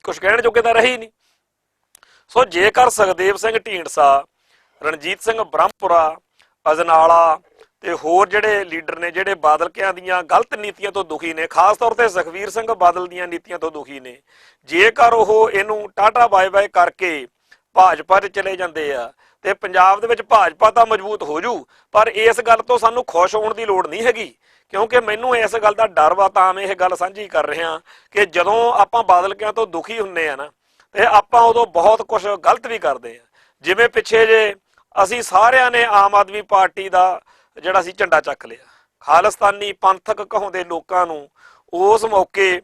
ਕੁਝ ਕਹਿਣ ਜੋਗੇ ਤਾਂ ਰਹੇ ਹੀ ਨਹੀਂ। ਸੋ ਜੇਕਰ ਸੁਖਦੇਵ ਸਿੰਘ ਢੀਂਡਸਾ, ਰਣਜੀਤ ਸਿੰਘ ਬ੍ਰਹਮਪੁਰਾ, ਅਜਨਾਲਾ ਤੇ ਹੋਰ ਜਿਹੜੇ ਲੀਡਰ ਨੇ ਜਿਹੜੇ ਬਾਦਲਕਿਆਂ ਦੀਆਂ ਗਲਤ ਨੀਤੀਆਂ ਤੋਂ ਦੁਖੀ ਨੇ, ਖਾਸ ਤੌਰ ਤੇ ਸੁਖਬੀਰ ਸਿੰਘ ਬਾਦਲ ਦੀਆਂ ਨੀਤੀਆਂ ਤੋਂ ਦੁਖੀ ਨੇ, ਜੇਕਰ ਉਹ ਇਹਨੂੰ ਟਾਟਾ ਬਾਏ ਬਾਏ ਕਰਕੇ ਭਾਜਪਾ 'ਚ ਚਲੇ ਜਾਂਦੇ ਆ ਤੇ ਪੰਜਾਬ ਦੇ ਵਿੱਚ ਭਾਜਪਾ ਤਾਂ ਮਜ਼ਬੂਤ ਹੋ ਜੂ। ਪਰ ਇਸ ਗੱਲ ਤੋਂ ਸਾਨੂੰ ਖੁਸ਼ ਹੋਣ ਦੀ ਲੋੜ ਨਹੀਂ ਹੈਗੀ, ਕਿਉਂਕਿ ਮੈਨੂੰ ਇਸ ਗੱਲ ਦਾ ਡਰ ਵਾ। ਤਾਂ ਮੈਂ ਇਹ ਗੱਲ ਸਾਂਝੀ ਕਰ ਰਿਹਾ ਕਿ ਜਦੋਂ ਆਪਾਂ ਬਾਦਲਕਿਆਂ ਤੋਂ ਦੁਖੀ ਹੁੰਦੇ ਆ ਨਾ, ਤੇ ਆਪਾਂ ਉਦੋਂ ਬਹੁਤ ਕੁਝ ਗਲਤ ਵੀ ਕਰਦੇ ਆ। ਜਿਵੇਂ ਪਿੱਛੇ ਜੇ ਅਸੀਂ ਸਾਰਿਆਂ ਨੇ ਆਮ ਆਦਮੀ ਪਾਰਟੀ ਦਾ ਜਿਹੜਾ ਸੀ ਝੰਡਾ ਚੱਕ ਲਿਆ, ਖਾਲਿਸਤਾਨੀ ਪੰਥਕ ਕਹਾਉਂਦੇ ਲੋਕਾਂ ਨੂੰ ਉਸ ਮੌਕੇ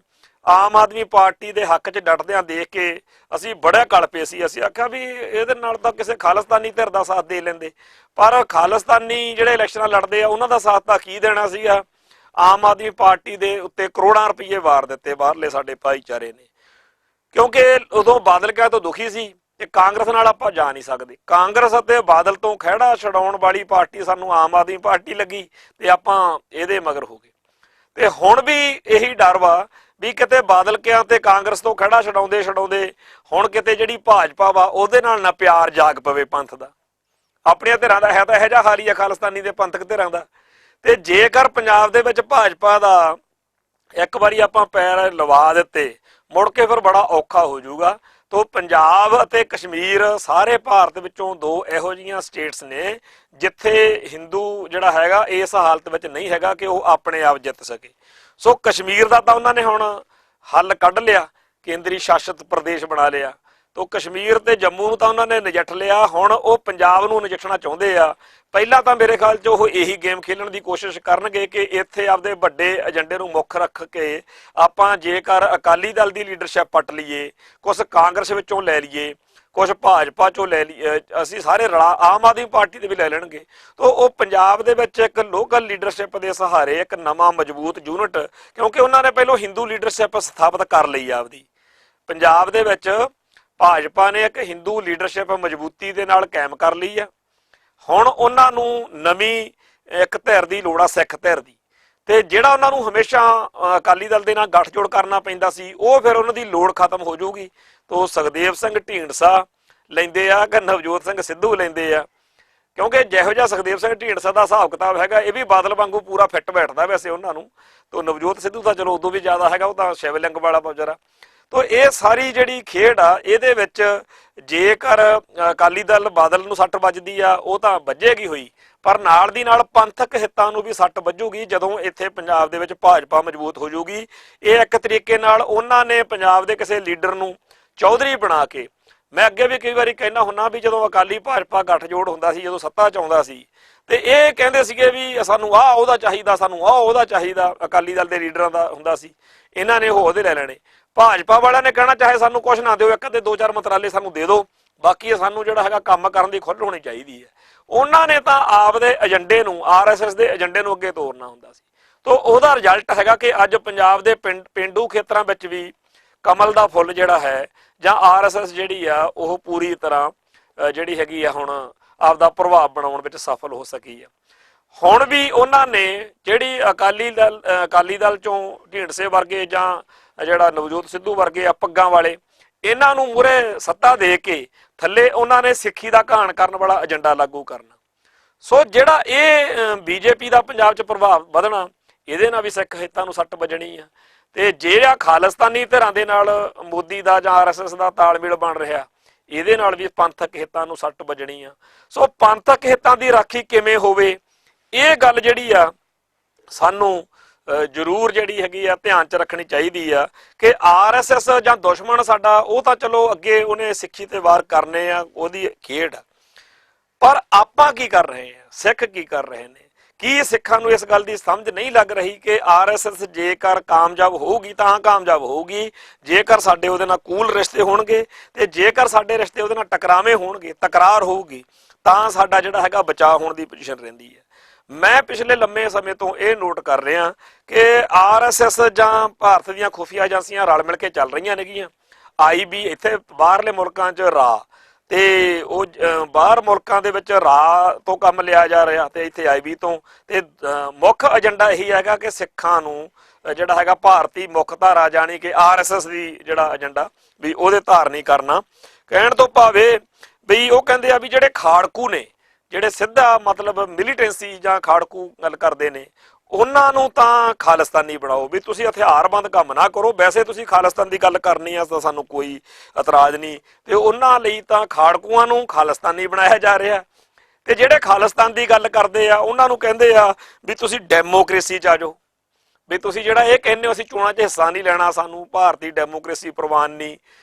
ਆਮ ਆਦਮੀ ਪਾਰਟੀ ਦੇ ਹੱਕ 'ਚ ਡਟਦਿਆਂ ਦੇਖ ਕੇ ਅਸੀਂ ਬੜਾ ਕਲਪੇ ਸੀ। ਅਸੀਂ ਆਖਿਆ ਵੀ ਇਹਦੇ ਨਾਲ ਤਾਂ ਕਿਸੇ ਖਾਲਿਸਤਾਨੀ ਧਿਰ ਦਾ ਸਾਥ ਦੇ ਲੈਂਦੇ, ਪਰ ਖਾਲਿਸਤਾਨੀ ਜਿਹੜੇ ਇਲੈਕਸ਼ਨਾਂ ਲੜਦੇ ਆ ਉਹਨਾਂ ਦਾ ਸਾਥ ਤਾਂ ਕੀ ਦੇਣਾ ਸੀਗਾ। ਆਮ ਆਦਮੀ ਪਾਰਟੀ ਦੇ ਉੱਤੇ ਕਰੋੜਾਂ ਰੁਪਏ ਵਾਰ ਦਿੱਤੇ ਬਾਹਰਲੇ ਸਾਡੇ ਭਾਈਚਾਰੇ ਨੇ, ਕਿਉਂਕਿ ਉਦੋਂ ਬਾਦਲ ਕਿਹਾ ਤੋਂ ਦੁਖੀ ਸੀ ਕਿ ਕਾਂਗਰਸ ਨਾਲ ਆਪਾਂ ਜਾ ਨਹੀਂ ਸਕਦੇ। ਕਾਂਗਰਸ ਅਤੇ ਬਾਦਲ ਤੋਂ ਖਹਿੜਾ ਛਡਾਉਣ ਵਾਲੀ ਪਾਰਟੀ ਸਾਨੂੰ ਆਮ ਆਦਮੀ ਪਾਰਟੀ ਲੱਗੀ ਤੇ ਆਪਾਂ ਇਹਦੇ ਮਗਰ ਹੋ ਗਏ। ਤੇ ਹੁਣ ਵੀ ਇਹੀ ਡਰ ਵਾ ਵੀ ਕਿਤੇ ਬਾਦਲ ਕਿਹਾ ਤੇ ਕਾਂਗਰਸ ਤੋਂ ਖਹਿੜਾ ਛਡਾਉਂਦੇ ਛਡਾਉਂਦੇ ਹੁਣ ਕਿਤੇ ਜਿਹੜੀ ਭਾਜਪਾ ਵਾ ਉਹਦੇ ਨਾਲ ਨਾ ਪਿਆਰ ਜਾਗ ਪਵੇ ਪੰਥ ਦਾ। ਆਪਣੀਆਂ ਧਿਰਾਂ ਦਾ ਹੈ ਤਾਂ ਇਹੋ ਜਿਹਾ ਹਾਲ ਹੀ ਆ ਖਾਲਿਸਤਾਨੀ ਦੇ ਪੰਥਕ ਧਿਰਾਂ ਦਾ। ਤੇ ਜੇਕਰ ਪੰਜਾਬ ਦੇ ਵਿੱਚ ਭਾਜਪਾ ਦਾ ਇੱਕ ਵਾਰੀ ਆਪਾਂ ਪੈਰ ਲਵਾ ਦਿੱਤੇ, ਮੁੜ ਕੇ ਫਿਰ ਬੜਾ ਔਖਾ ਹੋ ਜਾਊਗਾ। ਤੋ ਪੰਜਾਬ ਅਤੇ ਕਸ਼ਮੀਰ ਸਾਰੇ ਭਾਰਤ ਵਿੱਚੋਂ ਦੋ ਇਹੋ ਜਿਹੀਆਂ ਸਟੇਟਸ ਨੇ ਜਿੱਥੇ ਹਿੰਦੂ ਜਿਹੜਾ ਹੈਗਾ ਇਸ ਹਾਲਤ ਵਿੱਚ ਨਹੀਂ ਹੈਗਾ ਕਿ ਉਹ ਆਪਣੇ ਆਪ ਜਿੱਤ ਸਕੇ। ਸੋ ਕਸ਼ਮੀਰ ਦਾ ਤਾਂ ਉਹਨਾਂ ਨੇ ਹੁਣ ਹੱਲ ਕੱਢ ਲਿਆ, ਕੇਂਦਰੀ ਸ਼ਾਸਿਤ ਪ੍ਰਦੇਸ਼ ਬਣਾ ਲਿਆ। ਤੋ ਕਸ਼ਮੀਰ ਤੇ ਜੰਮੂ ਨੂੰ ਤਾਂ ਉਹਨਾਂ ਨੇ ਨਜਿੱਠ ਲਿਆ, ਹੁਣ ਉਹ ਪੰਜਾਬ ਨੂੰ ਨਜਿੱਠਣਾ ਚਾਹੁੰਦੇ ਆ। ਪਹਿਲਾਂ ਤਾਂ ਮੇਰੇ ਖਿਆਲ 'ਚ ਉਹ ਇਹੀ ਗੇਮ ਖੇਲਣ ਦੀ ਕੋਸ਼ਿਸ਼ ਕਰਨਗੇ ਕਿ ਇੱਥੇ ਆਪਦੇ ਵੱਡੇ ਏਜੰਡੇ ਨੂੰ ਮੁੱਖ ਰੱਖ ਕੇ ਆਪਾਂ ਜੇਕਰ ਅਕਾਲੀ ਦਲ ਦੀ ਲੀਡਰਸ਼ਿਪ ਪੱਟ ਲਈਏ, ਕੁਛ ਕਾਂਗਰਸ ਵਿੱਚੋਂ ਲੈ ਲਈਏ, ਕੁਛ ਭਾਜਪਾ ਚੋਂ ਲੈ ਲਈਏ, ਅਸੀਂ ਸਾਰੇ ਰਲਾ ਆਮ ਆਦਮੀ ਪਾਰਟੀ ਦੇ ਵੀ ਲੈ ਲੈਣਗੇ। ਤੋ ਉਹ ਪੰਜਾਬ ਦੇ ਵਿੱਚ ਇੱਕ ਲੋਕਲ ਲੀਡਰਸ਼ਿਪ ਦੇ ਸਹਾਰੇ ਇੱਕ ਨਵਾਂ ਮਜ਼ਬੂਤ ਯੂਨਿਟ, ਕਿਉਂਕਿ ਉਹਨਾਂ ਨੇ ਪਹਿਲਾਂ ਹਿੰਦੂ ਲੀਡਰਸ਼ਿਪ ਸਥਾਪਿਤ ਕਰ ਲਈ ਆਪਦੀ। ਪੰਜਾਬ ਦੇ ਵਿੱਚ ਭਾਜਪਾ ਨੇ ਇੱਕ ਹਿੰਦੂ ਲੀਡਰਸ਼ਿਪ ਮਜ਼ਬੂਤੀ ਦੇ ਨਾਲ ਕਾਇਮ ਕਰ ਲਈ ਆ। ਹੁਣ ਉਹਨਾਂ ਨੂੰ ਨਵੀਂ ਇੱਕ ਧਿਰ ਦੀ ਲੋੜ ਆ, ਸਿੱਖ ਧਿਰ ਦੀ। ਤੇ ਜਿਹੜਾ ਉਹਨਾਂ ਨੂੰ ਹਮੇਸ਼ਾ ਅਕਾਲੀ ਦਲ ਦੇ ਨਾਲ ਗੱਠਜੋੜ ਕਰਨਾ ਪੈਂਦਾ ਸੀ, ਉਹ ਫਿਰ ਉਹਨਾਂ ਦੀ ਲੋੜ ਖਤਮ ਹੋ ਜਾਊਗੀ। ਤੋ ਸੁਖਦੇਵ ਸਿੰਘ ਢੀਂਡਸਾ ਲੈਂਦੇ ਆ ਕਿ ਨਵਜੋਤ ਸਿੰਘ ਸਿੱਧੂ ਲੈਂਦੇ ਆ, ਕਿਉਂਕਿ ਜਿਹੋ ਜਿਹਾ ਸੁਖਦੇਵ ਸਿੰਘ ਢੀਂਡਸਾ ਦਾ ਹਿਸਾਬ ਕਿਤਾਬ ਹੈਗਾ ਇਹ ਵੀ ਬਾਦਲ ਵਾਂਗੂ ਪੂਰਾ ਫਿੱਟ ਬੈਠਦਾ ਵੈਸੇ ਉਹਨਾਂ ਨੂੰ। ਤੋ ਨਵਜੋਤ ਸਿੱਧੂ ਤਾਂ ਚਲੋ ਉਦੋਂ ਵੀ ਜ਼ਿਆਦਾ ਹੈਗਾ, ਉਹ ਤਾਂ ਸ਼ਿਵਲਿੰਗ ਵਾਲਾ ਬਜਰਾ। ਤੋ ਇਹ ਸਾਰੀ ਜਿਹੜੀ ਖੇਡ ਆ ਇਹਦੇ ਵਿੱਚ ਜੇਕਰ ਅਕਾਲੀ ਦਲ ਬਾਦਲ ਨੂੰ ਸੱਟ ਵੱਜਦੀ ਆ ਉਹ ਤਾਂ ਵੱਜੇਗੀ ਹੋਈ, ਪਰ ਨਾਲ ਦੀ ਨਾਲ ਪੰਥਕ ਹਿੱਤਾਂ ਨੂੰ ਵੀ ਸੱਟ ਵੱਜੂਗੀ ਜਦੋਂ ਇੱਥੇ ਪੰਜਾਬ ਦੇ ਵਿੱਚ ਭਾਜਪਾ ਮਜ਼ਬੂਤ ਹੋ ਜਾਊਗੀ। ਇਹ ਇੱਕ ਤਰੀਕੇ ਨਾਲ ਉਹਨਾਂ ਨੇ ਪੰਜਾਬ ਦੇ ਕਿਸੇ ਲੀਡਰ ਨੂੰ ਚੌਧਰੀ ਬਣਾ ਕੇ, ਮੈਂ ਅੱਗੇ ਵੀ ਕਈ ਵਾਰੀ ਕਹਿਣਾ ਹੁੰਦਾ ਵੀ ਜਦੋਂ ਅਕਾਲੀ ਭਾਜਪਾ ਗੱਠਜੋੜ ਹੁੰਦਾ ਸੀ, ਜਦੋਂ ਸੱਤਾ 'ਚ ਆਉਂਦਾ ਸੀ ਤੇ ਇਹ ਕਹਿੰਦੇ ਸੀਗੇ ਵੀ ਸਾਨੂੰ ਆਹ ਉਹਦਾ ਚਾਹੀਦਾ, ਸਾਨੂੰ ਆਹ ਉਹਦਾ ਚਾਹੀਦਾ। ਅਕਾਲੀ ਦਲ ਦੇ ਲੀਡਰਾਂ ਦਾ ਹੁੰਦਾ ਸੀ, ਇਹਨਾਂ ਨੇ ਉਹ ਉਹਦੇ ਲੈ ਲੈਣੇ। ਭਾਜਪਾ ਵਾਲਿਆਂ ਨੇ ਕਹਿਣਾ ਚਾਹੇ ਸਾਨੂੰ ਕੁਛ ਨਾ ਦਿਓ, ਇੱਕ ਅੱਧੇ ਦੋ ਚਾਰ ਮੰਤਰਾਲੇ ਸਾਨੂੰ ਦੇ ਦਿਓ, ਬਾਕੀ ਸਾਨੂੰ ਜਿਹੜਾ ਹੈਗਾ ਕੰਮ ਕਰਨ ਦੀ ਖੁੱਲ੍ਹ ਹੋਣੀ ਚਾਹੀਦੀ ਹੈ। ਉਹਨਾਂ ਨੇ ਤਾਂ ਆਪਦੇ ਏਜੰਡੇ ਨੂੰ, RSS ਦੇ ਏਜੰਡੇ ਨੂੰ ਅੱਗੇ ਤੋਰਨਾ ਹੁੰਦਾ ਸੀ। ਤੋ ਉਹਦਾ ਰਿਜ਼ਲਟ ਹੈਗਾ ਕਿ ਅੱਜ ਪੰਜਾਬ ਦੇ ਪੇਂਡੂ ਖੇਤਰਾਂ ਵਿੱਚ ਵੀ ਕਮਲ ਦਾ ਫੁੱਲ ਜਿਹੜਾ ਹੈ ਜਾਂ RSS ਜਿਹੜੀ ਆ ਉਹ ਪੂਰੀ ਤਰ੍ਹਾਂ ਜਿਹੜੀ ਹੈਗੀ ਆ ਹੁਣ ਆਪਦਾ ਪ੍ਰਭਾਵ ਬਣਾਉਣ ਵਿੱਚ ਸਫਲ ਹੋ ਸਕੀ ਆ। ਹੁਣ ਵੀ ਉਹਨਾਂ ਨੇ ਜਿਹੜੀ ਅਕਾਲੀ ਦਲ ਚੋਂ ਢੀਂਡਸੇ ਵਰਗੇ ਜਾਂ ਜਿਹੜਾ ਨਵਜੋਤ ਸਿੱਧੂ ਵਰਗੇ ਆ ਪੱਗਾਂ ਵਾਲੇ, ਇਹਨਾਂ ਨੂੰ ਮੂਹਰੇ ਸੱਤਾ ਦੇ ਕੇ ਥੱਲੇ ਉਹਨਾਂ ਨੇ ਸਿੱਖੀ ਦਾ ਘਾਣ ਕਰਨ ਵਾਲਾ ਏਜੰਡਾ ਲਾਗੂ ਕਰਨਾ। ਸੋ ਜਿਹੜਾ ਇਹ BJP ਦਾ ਪੰਜਾਬ 'ਚ ਪ੍ਰਭਾਵ ਵਧਣਾ, ਇਹਦੇ ਨਾਲ ਵੀ ਸਿੱਖ ਹਿੱਤਾਂ ਨੂੰ ਸੱਟ ਵੱਜਣੀ ਆ। ਤੇ ਜਿਹੜਾ ਖਾਲਿਸਤਾਨੀ ਧਿਰਾਂ ਦੇ ਨਾਲ ਮੋਦੀ ਦਾ ਜਾਂ RSS ਦਾ ਤਾਲਮੇਲ ਬਣ ਰਿਹਾ, ਇਹਦੇ ਨਾਲ ਵੀ ਪੰਥਕ ਹਿੱਤਾਂ ਨੂੰ ਸੱਟ ਵੱਜਣੀ ਆ। ਸੋ ਪੰਥਕ ਹਿੱਤਾਂ ਦੀ ਰਾਖੀ ਕਿਵੇਂ ਹੋਵੇ, ਇਹ ਗੱਲ ਜਿਹੜੀ ਆ ਸਾਨੂੰ ਜ਼ਰੂਰ ਜਿਹੜੀ ਹੈਗੀ ਆ ਧਿਆਨ 'ਚ ਰੱਖਣੀ ਚਾਹੀਦੀ ਆ ਕਿ RSS ਜਾਂ ਦੁਸ਼ਮਣ ਸਾਡਾ ਉਹ ਤਾਂ ਚਲੋ ਅੱਗੇ ਉਹਨੇ ਸਿੱਖੀ ਤੇ ਵਾਰ ਕਰਨੇ ਆ, ਉਹਦੀ ਖੇਡ ਆ, ਪਰ ਆਪਾਂ ਕੀ ਕਰ ਰਹੇ ਆ, ਸਿੱਖ ਕੀ ਕਰ ਰਹੇ ਨੇ? ਕੀ ਸਿੱਖਾਂ ਨੂੰ ਇਸ ਗੱਲ ਦੀ ਸਮਝ ਨਹੀਂ ਲੱਗ ਰਹੀ ਕਿ RSS ਜੇਕਰ ਕਾਮਯਾਬ ਹੋਊਗੀ ਤਾਂ ਕਾਮਯਾਬ ਹੋਊਗੀ ਜੇਕਰ ਸਾਡੇ ਉਹਦੇ ਨਾਲ ਕੂਲ ਰਿਸ਼ਤੇ ਹੋਣਗੇ, ਤੇ ਜੇਕਰ ਸਾਡੇ ਰਿਸ਼ਤੇ ਉਹਦੇ ਨਾਲ ਟਕਰਾਵੇਂ ਹੋਣਗੇ, ਤਕਰਾਰ ਹੋਊਗੀ, ਤਾਂ ਸਾਡਾ ਜਿਹੜਾ ਹੈਗਾ ਬਚਾਅ ਹੋਣ ਦੀ ਪੋਜੀਸ਼ਨ ਰਹਿੰਦੀ ਹੈ। ਮੈਂ ਪਿਛਲੇ ਲੰਮੇ ਸਮੇਂ ਤੋਂ ਇਹ ਨੋਟ ਕਰ ਰਿਹਾ ਕਿ RSS ਜਾਂ ਭਾਰਤ ਦੀਆਂ ਖੁਫੀਆ ਏਜੰਸੀਆਂ ਰਲ ਮਿਲ ਕੇ ਚੱਲ ਰਹੀਆਂ ਨੇਗੀਆਂ। IB ਇੱਥੇ ਬਾਹਰਲੇ ਮੁਲਕਾਂ 'ਚ ਰਾ, ਤੇ ਉਹ ਬਾਹਰ ਮੁਲਕਾਂ ਦੇ ਵਿੱਚ ਰਾ ਤੋਂ ਕੰਮ ਲਿਆ ਜਾ ਰਿਹਾ ਤੇ ਇੱਥੇ IB ਤੋਂ। ਤੇ ਮੁੱਖ ਏਜੰਡਾ ਇਹੀ ਹੈਗਾ ਕਿ ਸਿੱਖਾਂ ਨੂੰ ਜਿਹੜਾ ਹੈਗਾ ਭਾਰਤੀ ਮੁੱਖ ਧਾਰਾ ਜਾਣੀ ਕਿ RSS ਦੀ ਜਿਹੜਾ ਏਜੰਡਾ ਵੀ ਉਹਦੇ ਧਾਰਨੀ ਕਰਨਾ। ਕਹਿਣ ਤੋਂ ਭਾਵੇਂ ਵੀ ਉਹ ਕਹਿੰਦੇ ਆ ਵੀ ਜਿਹੜੇ ਖਾੜਕੂ ਨੇ, ਜਿਹੜੇ ਸਿੱਧਾ ਮਤਲਬ ਮਿਲੀਟੈਂਸੀ ਜਾਂ ਖਾੜਕੂ ਗੱਲ ਕਰਦੇ ਨੇ, ਉਹਨਾਂ ਨੂੰ ਤਾਂ ਖਾਲਿਸਤਾਨੀ ਬਣਾਓ, ਵੀ ਤੁਸੀਂ ਹਥਿਆਰਬੰਦ ਕੰਮ ਨਾ ਕਰੋ। ਵੈਸੇ ਤੁਸੀਂ ਖਾਲਿਸਤਾਨ ਦੀ ਗੱਲ ਕਰਨੀ ਆ ਤਾਂ ਸਾਨੂੰ ਕੋਈ ਇਤਰਾਜ਼ ਨਹੀਂ, ਤੇ ਉਹਨਾਂ ਲਈ ਤਾਂ ਖਾੜਕੂਆਂ ਨੂੰ ਖਾਲਿਸਤਾਨੀ ਬਣਾਇਆ ਜਾ ਰਿਹਾ। ਤੇ ਜਿਹੜੇ ਖਾਲਿਸਤਾਨ ਦੀ ਗੱਲ ਕਰਦੇ ਆ ਉਹਨਾਂ ਨੂੰ ਕਹਿੰਦੇ ਆ ਵੀ ਤੁਸੀਂ ਡੈਮੋਕ੍ਰੇਸੀ 'ਚ ਆ ਜਾਓ, ਵੀ ਤੁਸੀਂ ਜਿਹੜਾ ਇਹ ਕਹਿੰਦੇ ਹੋ ਅਸੀਂ ਚੋਣਾਂ 'ਚ ਹਿੱਸਾ ਨਹੀਂ ਲੈਣਾ, ਸਾਨੂੰ ਭਾਰਤੀ ਡੈਮੋਕ੍ਰੇਸੀ ਪ੍ਰਵਾਨ ਨਹੀਂ।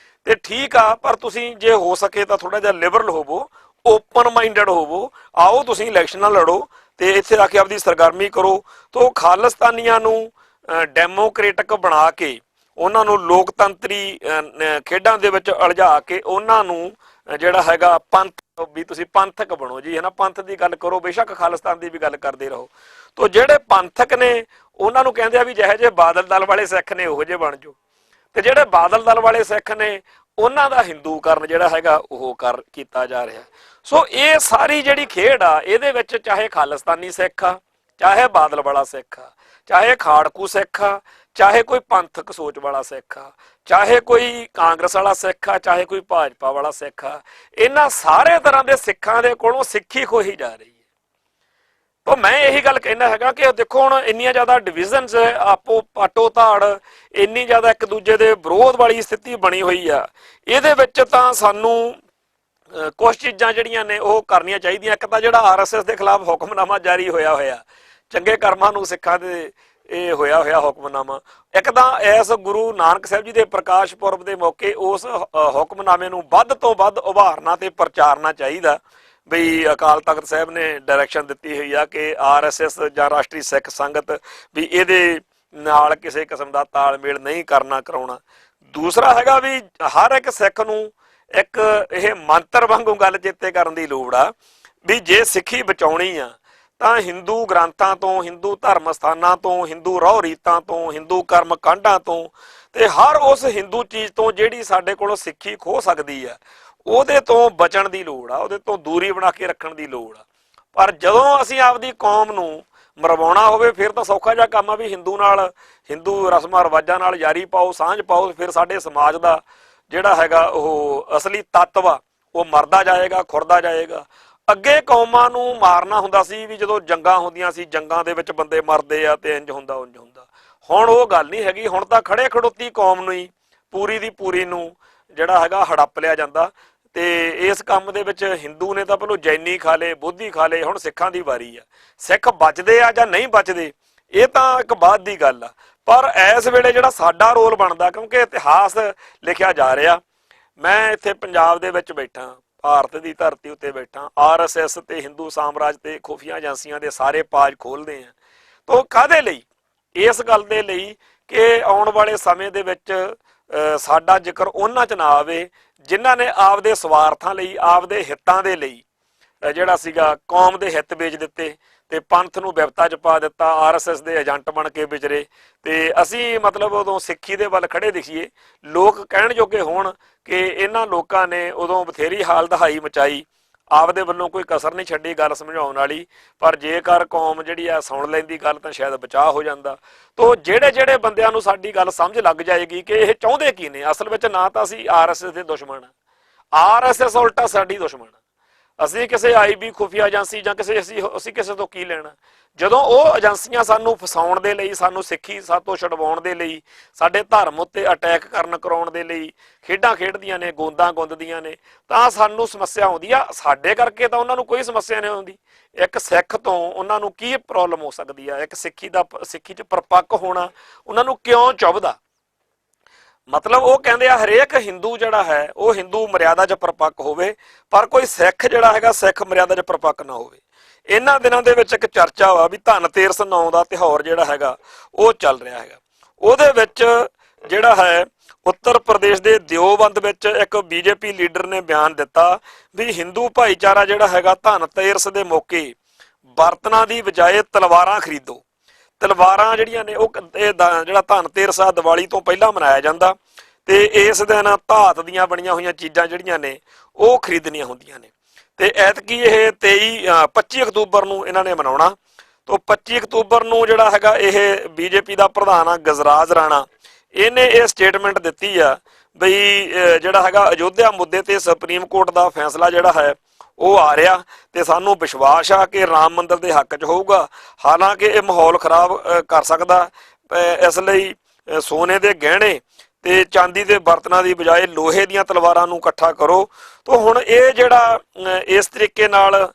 ਤੇ ਠੀਕ ਆ, ਪਰ ਤੁਸੀਂ ਜੇ ਹੋ ਸਕੇ ਤਾਂ ਥੋੜ੍ਹਾ ਜਿਹਾ ਲਿਬਰਲ ਹੋਵੋ, ਓਪਨ ਮਾਈਂਡਡ ਹੋਵੋ, ਆਓ ਤੁਸੀਂ ਇਲੈਕਸ਼ਨਾਂ ਲੜੋ ਤੇ ਇੱਥੇ ਆ ਕੇ ਆਪਦੀ ਸਰਗਰਮੀ ਕਰੋ। ਤਾਂ ਖਾਲਿਸਤਾਨੀਆਂ ਨੂੰ ਡੈਮੋਕ੍ਰੇਟਿਕ ਬਣਾ ਕੇ, ਉਹਨਾਂ ਨੂੰ ਲੋਕਤੰਤਰੀ ਖੇਡਾਂ ਦੇ ਵਿੱਚ ਉਲਝਾ ਕੇ, ਉਹਨਾਂ ਨੂੰ ਜਿਹੜਾ ਹੈਗਾ ਪੰਥ, ਵੀ ਤੁਸੀਂ ਪੰਥਕ ਬਣੋ ਜੀ, ਹੈ ਨਾ, ਪੰਥ ਦੀ ਗੱਲ ਕਰੋ, ਬੇਸ਼ੱਕ ਖਾਲਿਸਤਾਨ ਦੀ ਵੀ ਗੱਲ ਕਰਦੇ ਰਹੋ। ਤਾਂ ਜਿਹੜੇ ਪੰਥਕ ਨੇ ਉਹਨਾਂ ਨੂੰ ਕਹਿੰਦੇ ਆ ਵੀ ਜਿਹੇ ਜਿਹੇ ਬਾਦਲ ਦਲ ਵਾਲੇ ਸਿੱਖ ਨੇ ਉਹੋ ਜਿਹੇ ਬਣ ਜਾਓ, ਤੇ ਜਿਹੜੇ ਬਾਦਲ ਦਲ ਵਾਲੇ ਸਿੱਖ ਨੇ ਉਹਨਾਂ ਦਾ ਹਿੰਦੂਕਰਨ ਜਿਹੜਾ ਹੈਗਾ ਉਹ ਕੀਤਾ ਜਾ ਰਿਹਾ। ਸੋ ਇਹ ਸਾਰੀ ਜਿਹੜੀ ਖੇਡ ਆ, ਇਹਦੇ ਵਿੱਚ ਚਾਹੇ ਖਾਲਿਸਤਾਨੀ ਸਿੱਖ ਆ, ਚਾਹੇ ਬਾਦਲ ਵਾਲਾ ਸਿੱਖ ਆ, ਚਾਹੇ ਖਾੜਕੂ ਸਿੱਖ ਆ, ਚਾਹੇ ਕੋਈ ਪੰਥਕ ਸੋਚ ਵਾਲਾ ਸਿੱਖ ਆ, ਚਾਹੇ ਕੋਈ ਕਾਂਗਰਸ ਵਾਲਾ ਸਿੱਖ ਆ, ਚਾਹੇ ਕੋਈ ਭਾਜਪਾ ਵਾਲਾ ਸਿੱਖ ਆ, ਇਹਨਾਂ ਸਾਰੇ ਤਰ੍ਹਾਂ ਦੇ ਸਿੱਖਾਂ ਦੇ ਕੋਲੋਂ ਸਿੱਖੀ ਖੋਹੀ ਜਾ ਰਹੀ ਹੈ। ਤਾਂ ਮੈਂ ਇਹੀ ਗੱਲ ਕਹਿਣਾ ਹੈਗਾ ਕਿ ਦੇਖੋ ਹੁਣ ਇੰਨੀਆਂ ਜ਼ਿਆਦਾ ਡਿਵੀਜ਼ਨਸ, ਆਪੋ ਪਾਟੋ ਧਾੜ, ਇੰਨੀ ਜ਼ਿਆਦਾ ਇੱਕ ਦੂਜੇ ਦੇ ਵਿਰੋਧ ਵਾਲੀ ਸਥਿਤੀ ਬਣੀ ਹੋਈ ਆ। ਇਹਦੇ ਵਿੱਚ ਤਾਂ ਸਾਨੂੰ ਕੁਛ ਚੀਜ਼ਾਂ ਜਿਹੜੀਆਂ ਨੇ ਉਹ ਕਰਨੀਆਂ ਚਾਹੀਦੀਆਂ। ਇੱਕ ਤਾਂ ਜਿਹੜਾ RSS ਦੇ ਖਿਲਾਫ ਹੁਕਮਨਾਮਾ ਜਾਰੀ ਹੋਇਆ, ਚੰਗੇ ਕਰਮਾਂ ਨੂੰ ਸਿੱਖਾਂ ਦੇ ਇਹ ਹੋਇਆ ਹੁਕਮਨਾਮਾ। ਇੱਕ ਤਾਂ ਇਸ ਗੁਰੂ ਨਾਨਕ ਸਾਹਿਬ ਜੀ ਦੇ ਪ੍ਰਕਾਸ਼ ਪੁਰਬ ਦੇ ਮੌਕੇ ਉਸ ਹੁਕਮਨਾਮੇ ਨੂੰ ਵੱਧ ਤੋਂ ਵੱਧ ਉਭਾਰਨਾ ਤੇ ਪ੍ਰਚਾਰਨਾ ਚਾਹੀਦਾ। ਬਈ ਅਕਾਲ ਤਖਤ ਸਾਹਿਬ ਨੇ ਡਾਇਰੈਕਸ਼ਨ ਦਿੱਤੀ ਹੋਈ ਆ ਕਿ RSS ਜਾਂ ਰਾਸ਼ਟਰੀ ਸਿੱਖ ਸੰਗਤ ਵੀ ਇਹਦੇ ਨਾਲ ਕਿਸੇ ਕਿਸਮ ਦਾ ਤਾਲਮੇਲ ਨਹੀਂ ਕਰਾਉਣਾ। ਦੂਸਰਾ ਹੈਗਾ ਵੀ ਹਰ ਇੱਕ ਸਿੱਖ ਨੂੰ ਇੱਕ ਇਹ ਮੰਤਰ ਵਾਂਗੂ ਗੱਲ ਚੇਤੇ ਕਰਨ ਦੀ ਲੋੜ ਆ ਵੀ ਜੇ ਸਿੱਖੀ ਬਚਾਉਣੀ ਆ ਤਾਂ ਹਿੰਦੂ ਗ੍ਰੰਥਾਂ ਤੋਂ, ਹਿੰਦੂ ਧਰਮ ਸਥਾਨਾਂ ਤੋਂ, ਹਿੰਦੂ ਰਹੁ ਰੀਤਾਂ ਤੋਂ, ਹਿੰਦੂ ਕਰਮ ਕਾਂਡਾਂ ਤੋਂ, ਤੇ ਹਰ ਉਸ ਹਿੰਦੂ ਚੀਜ਼ ਤੋਂ ਜਿਹੜੀ ਸਾਡੇ ਕੋਲੋਂ ਸਿੱਖੀ ਖੋਹ ਸਕਦੀ ਆ, ਉਹਦੇ ਤੋਂ ਬਚਣ ਦੀ ਲੋੜ ਆ, ਉਹਦੇ ਤੋਂ ਦੂਰੀ ਬਣਾ ਕੇ ਰੱਖਣ ਦੀ ਲੋੜ ਆ। ਪਰ ਜਦੋਂ ਅਸੀਂ ਆਪਦੀ ਕੌਮ ਨੂੰ ਮਰਵਾਉਣਾ ਹੋਵੇ ਫਿਰ ਤਾਂ ਸੌਖਾ ਜਿਹਾ ਕੰਮ ਆ ਵੀ ਹਿੰਦੂ ਨਾਲ, ਹਿੰਦੂ ਰਸਮਾਂ ਰਿਵਾਜਾਂ ਨਾਲ ਯਾਰੀ ਪਾਓ, ਸਾਂਝ ਪਾਓ, ਫਿਰ ਸਾਡੇ ਸਮਾਜ ਦਾ ਜਿਹੜਾ ਹੈਗਾ ਉਹ ਅਸਲੀ ਤੱਤਵ ਆ ਉਹ ਮਰਦਾ ਜਾਏਗਾ, ਖੁਰਦਾ ਜਾਏਗਾ। ਅੱਗੇ ਕੌਮਾਂ ਨੂੰ ਮਾਰਨਾ ਹੁੰਦਾ ਸੀ ਵੀ ਜਦੋਂ ਜੰਗਾਂ ਹੁੰਦੀਆਂ ਸੀ, ਜੰਗਾਂ ਦੇ ਵਿੱਚ ਬੰਦੇ ਮਰਦੇ ਆ ਤੇ ਇੰਜ ਹੁੰਦਾ ਉਂਝ ਹੁੰਦਾ। ਹੁਣ ਉਹ ਗੱਲ ਨਹੀਂ ਹੈਗੀ। ਹੁਣ ਤਾਂ ਖੜੇ ਖੜੋਤੀ ਕੌਮ ਨੂੰ ਹੀ ਪੂਰੀ ਦੀ ਪੂਰੀ ਨੂੰ ਜਿਹੜਾ ਹੈਗਾ ਹੜੱਪ ਲਿਆ ਜਾਂਦਾ। ਤੇ ਇਸ ਕੰਮ ਦੇ ਵਿੱਚ ਹਿੰਦੂ ਨੇ ਤਾਂ ਪਹਿਲਾਂ ਜੈਨੀ ਖਾ ਲਏ, ਬੋਧੀ ਖਾ ਲਏ, ਹੁਣ ਸਿੱਖਾਂ ਦੀ ਵਾਰੀ ਆ। ਸਿੱਖ ਬਚਦੇ ਆ ਜਾਂ ਨਹੀਂ ਬਚਦੇ ਇਹ ਤਾਂ ਇੱਕ ਬਾਅਦ ਦੀ ਗੱਲ ਆ। ਪਰ ਇਸ ਵੇਲੇ ਜਿਹੜਾ ਸਾਡਾ ਰੋਲ ਬਣਦਾ, ਕਿਉਂਕਿ ਇਤਿਹਾਸ ਲਿਖਿਆ ਜਾ ਰਿਹਾ, ਮੈਂ ਇੱਥੇ ਪੰਜਾਬ ਦੇ ਵਿੱਚ ਬੈਠਾ, ਭਾਰਤ ਦੀ ਧਰਤੀ ਉੱਤੇ ਬੈਠਾ, RSS ਤੇ ਹਿੰਦੂ ਸਾਮਰਾਜ ਤੇ ਖੁਫੀਆ ਏਜੰਸੀਆਂ ਦੇ ਸਾਰੇ ਪਾਜ ਖੋਲਦੇ ਆ। ਤਾਂ ਕਾਹਦੇ ਲਈ? ਇਸ ਗੱਲ ਦੇ ਲਈ ਕਿ ਆਉਣ ਵਾਲੇ ਸਮੇਂ ਦੇ ਵਿੱਚ ਸਾਡਾ ਜ਼ਿਕਰ ਉਹਨਾਂ 'ਚ ਨਾ ਆਵੇ ਜਿਨ੍ਹਾਂ ਨੇ ਆਪਦੇ ਸਵਾਰਥਾਂ ਲਈ, ਆਪਦੇ ਹਿੱਤਾਂ ਦੇ ਲਈ ਜਿਹੜਾ ਸੀਗਾ ਕੌਮ ਦੇ ਹਿੱਤ ਵੇਚ ਦਿੱਤੇ ਤੇ ਪੰਥ ਨੂੰ ਵਿਪਤਾ 'ਚ ਪਾ ਦਿੱਤਾ, RSS ਦੇ ਏਜੰਟ ਬਣ ਕੇ ਵਿਚਰੇ। ਤੇ ਅਸੀਂ ਮਤਲਬ ਉਦੋਂ ਸਿੱਖੀ ਦੇ ਵੱਲ ਖੜੇ ਦਿਖੀਏ, ਲੋਕ ਕਹਿਣ ਜੋਗੇ ਹੋਣ ਕਿ ਇਹਨਾਂ ਲੋਕਾਂ ਨੇ ਉਦੋਂ ਬਥੇਰੀ ਹਾਲ ਦਹਾਈ ਮਚਾਈ, ਆਪਦੇ ਵੱਲੋਂ ਕੋਈ ਕਸਰ ਨਹੀਂ ਛੱਡੀ ਗੱਲ ਸਮਝਾਉਣ ਵਾਲੀ। ਪਰ ਜੇਕਰ ਕੌਮ ਜਿਹੜੀ ਆ ਸੁਣ ਲੈਂਦੀ ਗੱਲ ਤਾਂ ਸ਼ਾਇਦ ਬਚਾਅ ਹੋ ਜਾਂਦਾ। ਤਾਂ ਜਿਹੜੇ ਬੰਦਿਆਂ ਨੂੰ ਸਾਡੀ ਗੱਲ ਸਮਝ ਲੱਗ ਜਾਏਗੀ ਕਿ ਇਹ ਚਾਹੁੰਦੇ ਕੀ ਨੇ, ਅਸਲ ਵਿੱਚ ਨਾ ਤਾਂ ਅਸੀਂ RSS ਦੇ ਦੁਸ਼ਮਣ ਆ, RSS ਉਲਟਾ ਸਾਡੀ ਦੁਸ਼ਮਣ ਆ। ਅਸੀਂ ਕਿਸੇ IB ਖੁਫੀਆ ਏਜੰਸੀ ਜਾਂ ਅਸੀਂ ਕਿਸੇ ਤੋਂ ਕੀ ਲੈਣਾ? ਜਦੋਂ ਉਹ ਏਜੰਸੀਆਂ ਸਾਨੂੰ ਫਸਾਉਣ ਦੇ ਲਈ, ਸਾਨੂੰ ਸਿੱਖੀ ਸਾਤੋਂ ਛਡਵਾਉਣ ਦੇ ਲਈ, ਸਾਡੇ ਧਰਮ ਉੱਤੇ ਅਟੈਕ ਕਰਾਉਣ ਦੇ ਲਈ ਖੇਡਾਂ ਖੇਡਦੀਆਂ ਨੇ, ਗੋਂਦਾਂ ਗੁੰਦਦੀਆਂ ਨੇ, ਤਾਂ ਸਾਨੂੰ ਸਮੱਸਿਆ ਆਉਂਦੀ ਆ। ਸਾਡੇ ਕਰਕੇ ਤਾਂ ਉਹਨਾਂ ਨੂੰ ਕੋਈ ਸਮੱਸਿਆ ਨਹੀਂ ਆਉਂਦੀ। ਇੱਕ ਸਿੱਖ ਤੋਂ ਉਹਨਾਂ ਨੂੰ ਕੀ ਪ੍ਰੋਬਲਮ ਹੋ ਸਕਦੀ ਆ? ਇੱਕ ਸਿੱਖੀ 'ਚ ਪਰਪੱਕ ਹੋਣਾ ਉਹਨਾਂ ਨੂੰ ਕਿਉਂ ਚੁੱਭਦਾ? ਮਤਲਬ ਉਹ ਕਹਿੰਦੇ ਆ ਹਰੇਕ ਹਿੰਦੂ ਜਿਹੜਾ ਹੈ ਉਹ ਹਿੰਦੂ ਮਰਿਆਦਾ 'ਚ ਪਰਪੱਕ ਹੋਵੇ, ਪਰ ਕੋਈ ਸਿੱਖ ਜਿਹੜਾ ਹੈਗਾ ਸਿੱਖ ਮਰਿਆਦਾ 'ਚ ਪਰਪੱਕ ਨਾ ਹੋਵੇ। ਇਹਨਾਂ ਦਿਨਾਂ ਦੇ ਵਿੱਚ ਇੱਕ ਚਰਚਾ ਵਾ ਵੀ ਧਨਤੇਰਸ ਨਾਂ ਦਾ ਤਿਉਹਾਰ ਜਿਹੜਾ ਹੈਗਾ ਉਹ ਚੱਲ ਰਿਹਾ ਹੈਗਾ। ਉਹਦੇ ਵਿੱਚ ਜਿਹੜਾ ਹੈ ਉੱਤਰ ਪ੍ਰਦੇਸ਼ ਦੇ ਦਿਓਬੰਦ ਵਿੱਚ ਇੱਕ BJP ਲੀਡਰ ਨੇ ਬਿਆਨ ਦਿੱਤਾ ਵੀ ਹਿੰਦੂ ਭਾਈਚਾਰਾ ਜਿਹੜਾ ਹੈਗਾ ਧਨਤੇਰਸ ਦੇ ਮੌਕੇ ਬਰਤਨਾਂ ਦੀ ਬਜਾਏ ਤਲਵਾਰਾਂ ਖਰੀਦੋ। ਤਲਵਾਰਾਂ ਜਿਹੜੀਆਂ ਨੇ ਉਹ ਜਿਹੜਾ ਧਨਤੇਰਸ ਆ ਦੀਵਾਲੀ ਤੋਂ ਪਹਿਲਾਂ ਮਨਾਇਆ ਜਾਂਦਾ ਤੇ ਇਸ ਦਿਨ ਧਾਤ ਦੀਆਂ ਬਣੀਆਂ ਹੋਈਆਂ ਚੀਜ਼ਾਂ ਜਿਹੜੀਆਂ ਨੇ ਉਹ ਖਰੀਦਣੀਆਂ ਹੁੰਦੀਆਂ ਨੇ। ਤੇ ਐਤਕੀ ਇਹ 25 ਅਕਤੂਬਰ ਨੂੰ ਇਹਨਾਂ ਨੇ ਮਨਾਉਣਾ। ਤਾਂ 25 ਅਕਤੂਬਰ ਨੂੰ ਜਿਹੜਾ ਹੈਗਾ ਇਹ BJP ਦਾ ਪ੍ਰਧਾਨ ਆ ਗਜਰਾਜ ਰਾਣਾ, ਇਹਨੇ ਇਹ ਸਟੇਟਮੈਂਟ ਦਿੱਤੀ ਆ ਬਈ ਜਿਹੜਾ ਹੈਗਾ ਅਯੋਧਿਆ ਮੁੱਦੇ ਤੇ ਸੁਪਰੀਮ ਕੋਰਟ ਦਾ ਫੈਸਲਾ ਜਿਹੜਾ ਹੈ ਉਹ ਆ ਰਿਹਾ ਤੇ ਸਾਨੂੰ ਵਿਸ਼ਵਾਸ ਆ ਕਿ ਰਾਮ ਮੰਦਿਰ ਦੇ ਹੱਕ 'ਚ ਹੋਊਗਾ। ਹਾਲਾਂਕਿ ਇਹ ਮਾਹੌਲ ਖਰਾਬ ਕਰ ਸਕਦਾ, ਇਸ ਲਈ ਸੋਨੇ ਦੇ ਗਹਿਣੇ ਤੇ ਚਾਂਦੀ ਦੇ ਬਰਤਨਾਂ ਦੀ ਬਜਾਏ ਲੋਹੇ ਦੀਆਂ ਤਲਵਾਰਾਂ ਨੂੰ ਇਕੱਠਾ ਕਰੋ। ਤਾਂ ਹੁਣ ਇਹ ਜਿਹੜਾ ਇਸ ਤਰੀਕੇ ਨਾਲ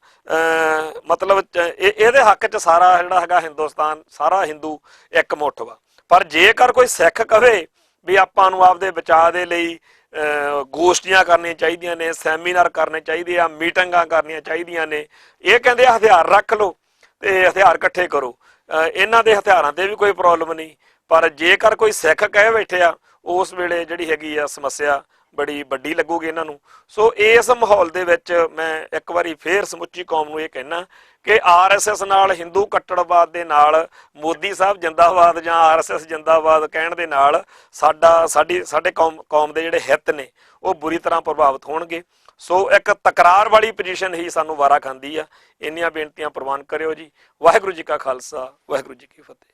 ਮਤਲਬ ਇਹਦੇ ਹੱਕ 'ਚ ਸਾਰਾ ਜਿਹੜਾ ਹੈਗਾ ਹਿੰਦੁਸਤਾਨ, ਸਾਰਾ ਹਿੰਦੂ ਇਕਮੁੱਠ ਵਾ। ਪਰ ਜੇਕਰ ਕੋਈ ਸਿੱਖ ਕਵੇ ਵੀ ਆਪਾਂ ਨੂੰ ਆਪਦੇ ਬਚਾਅ ਦੇ ਲਈ ਗੋਸ਼ਟੀਆਂ ਕਰਨੀਆਂ ਚਾਹੀਦੀਆਂ ਨੇ, ਸੈਮੀਨਾਰ ਕਰਨੇ ਚਾਹੀਦੇ ਆ, ਮੀਟਿੰਗਾਂ ਕਰਨੀਆਂ ਚਾਹੀਦੀਆਂ ਨੇ, ਇਹ ਕਹਿੰਦੇ ਹਥਿਆਰ ਰੱਖ ਲਓ, ਤੇ ਹਥਿਆਰ ਇਕੱਠੇ ਕਰੋ। ਇਹਨਾਂ ਦੇ ਹਥਿਆਰਾਂ ਤੇ ਵੀ ਕੋਈ ਪ੍ਰੋਬਲਮ ਨਹੀਂ, ਪਰ ਜੇਕਰ ਕੋਈ ਸਿੱਖ ਕਹਿ ਬੈਠੇ ਆ ਉਸ ਵੇਲੇ ਜਿਹੜੀ ਹੈਗੀ ਆ ਸਮੱਸਿਆ ਬੜੀ ਵੱਡੀ ਲੱਗੂਗੀ ਇਹਨਾਂ ਨੂੰ। ਸੋ ਇਸ ਮਾਹੌਲ ਦੇ ਵਿੱਚ ਮੈਂ ਇੱਕ ਵਾਰੀ ਫੇਰ ਸਮੁੱਚੀ ਕੌਮ ਨੂੰ ਇਹ ਕਹਿਣਾ ਕਿ RSS ਨਾਲ, ਹਿੰਦੂ ਕੱਟੜਵਾਦ ਦੇ ਨਾਲ, ਮੋਦੀ ਸਾਹਿਬ ਜਿੰਦਾਬਾਦ ਜਾਂ RSS ਜਿੰਦਾਬਾਦ ਕਹਿਣ ਦੇ ਨਾਲ ਸਾਡੇ ਕੌਮ ਦੇ ਜਿਹੜੇ ਹਿੱਤ ਨੇ ਉਹ ਬੁਰੀ ਤਰ੍ਹਾਂ ਪ੍ਰਭਾਵਿਤ ਹੋਣਗੇ। ਸੋ ਇੱਕ ਤਕਰਾਰ ਵਾਲੀ ਪੋਜੀਸ਼ਨ ਹੀ ਸਾਨੂੰ ਵਾਰਾ ਖਾਂਦੀ ਆ। ਇੰਨੀਆਂ ਬੇਨਤੀਆਂ ਪ੍ਰਵਾਨ ਕਰਿਓ ਜੀ। ਵਾਹਿਗੁਰੂ ਜੀ ਕਾ ਖਾਲਸਾ, ਵਾਹਿਗੁਰੂ ਜੀ ਕੀ ਫਤਿਹ।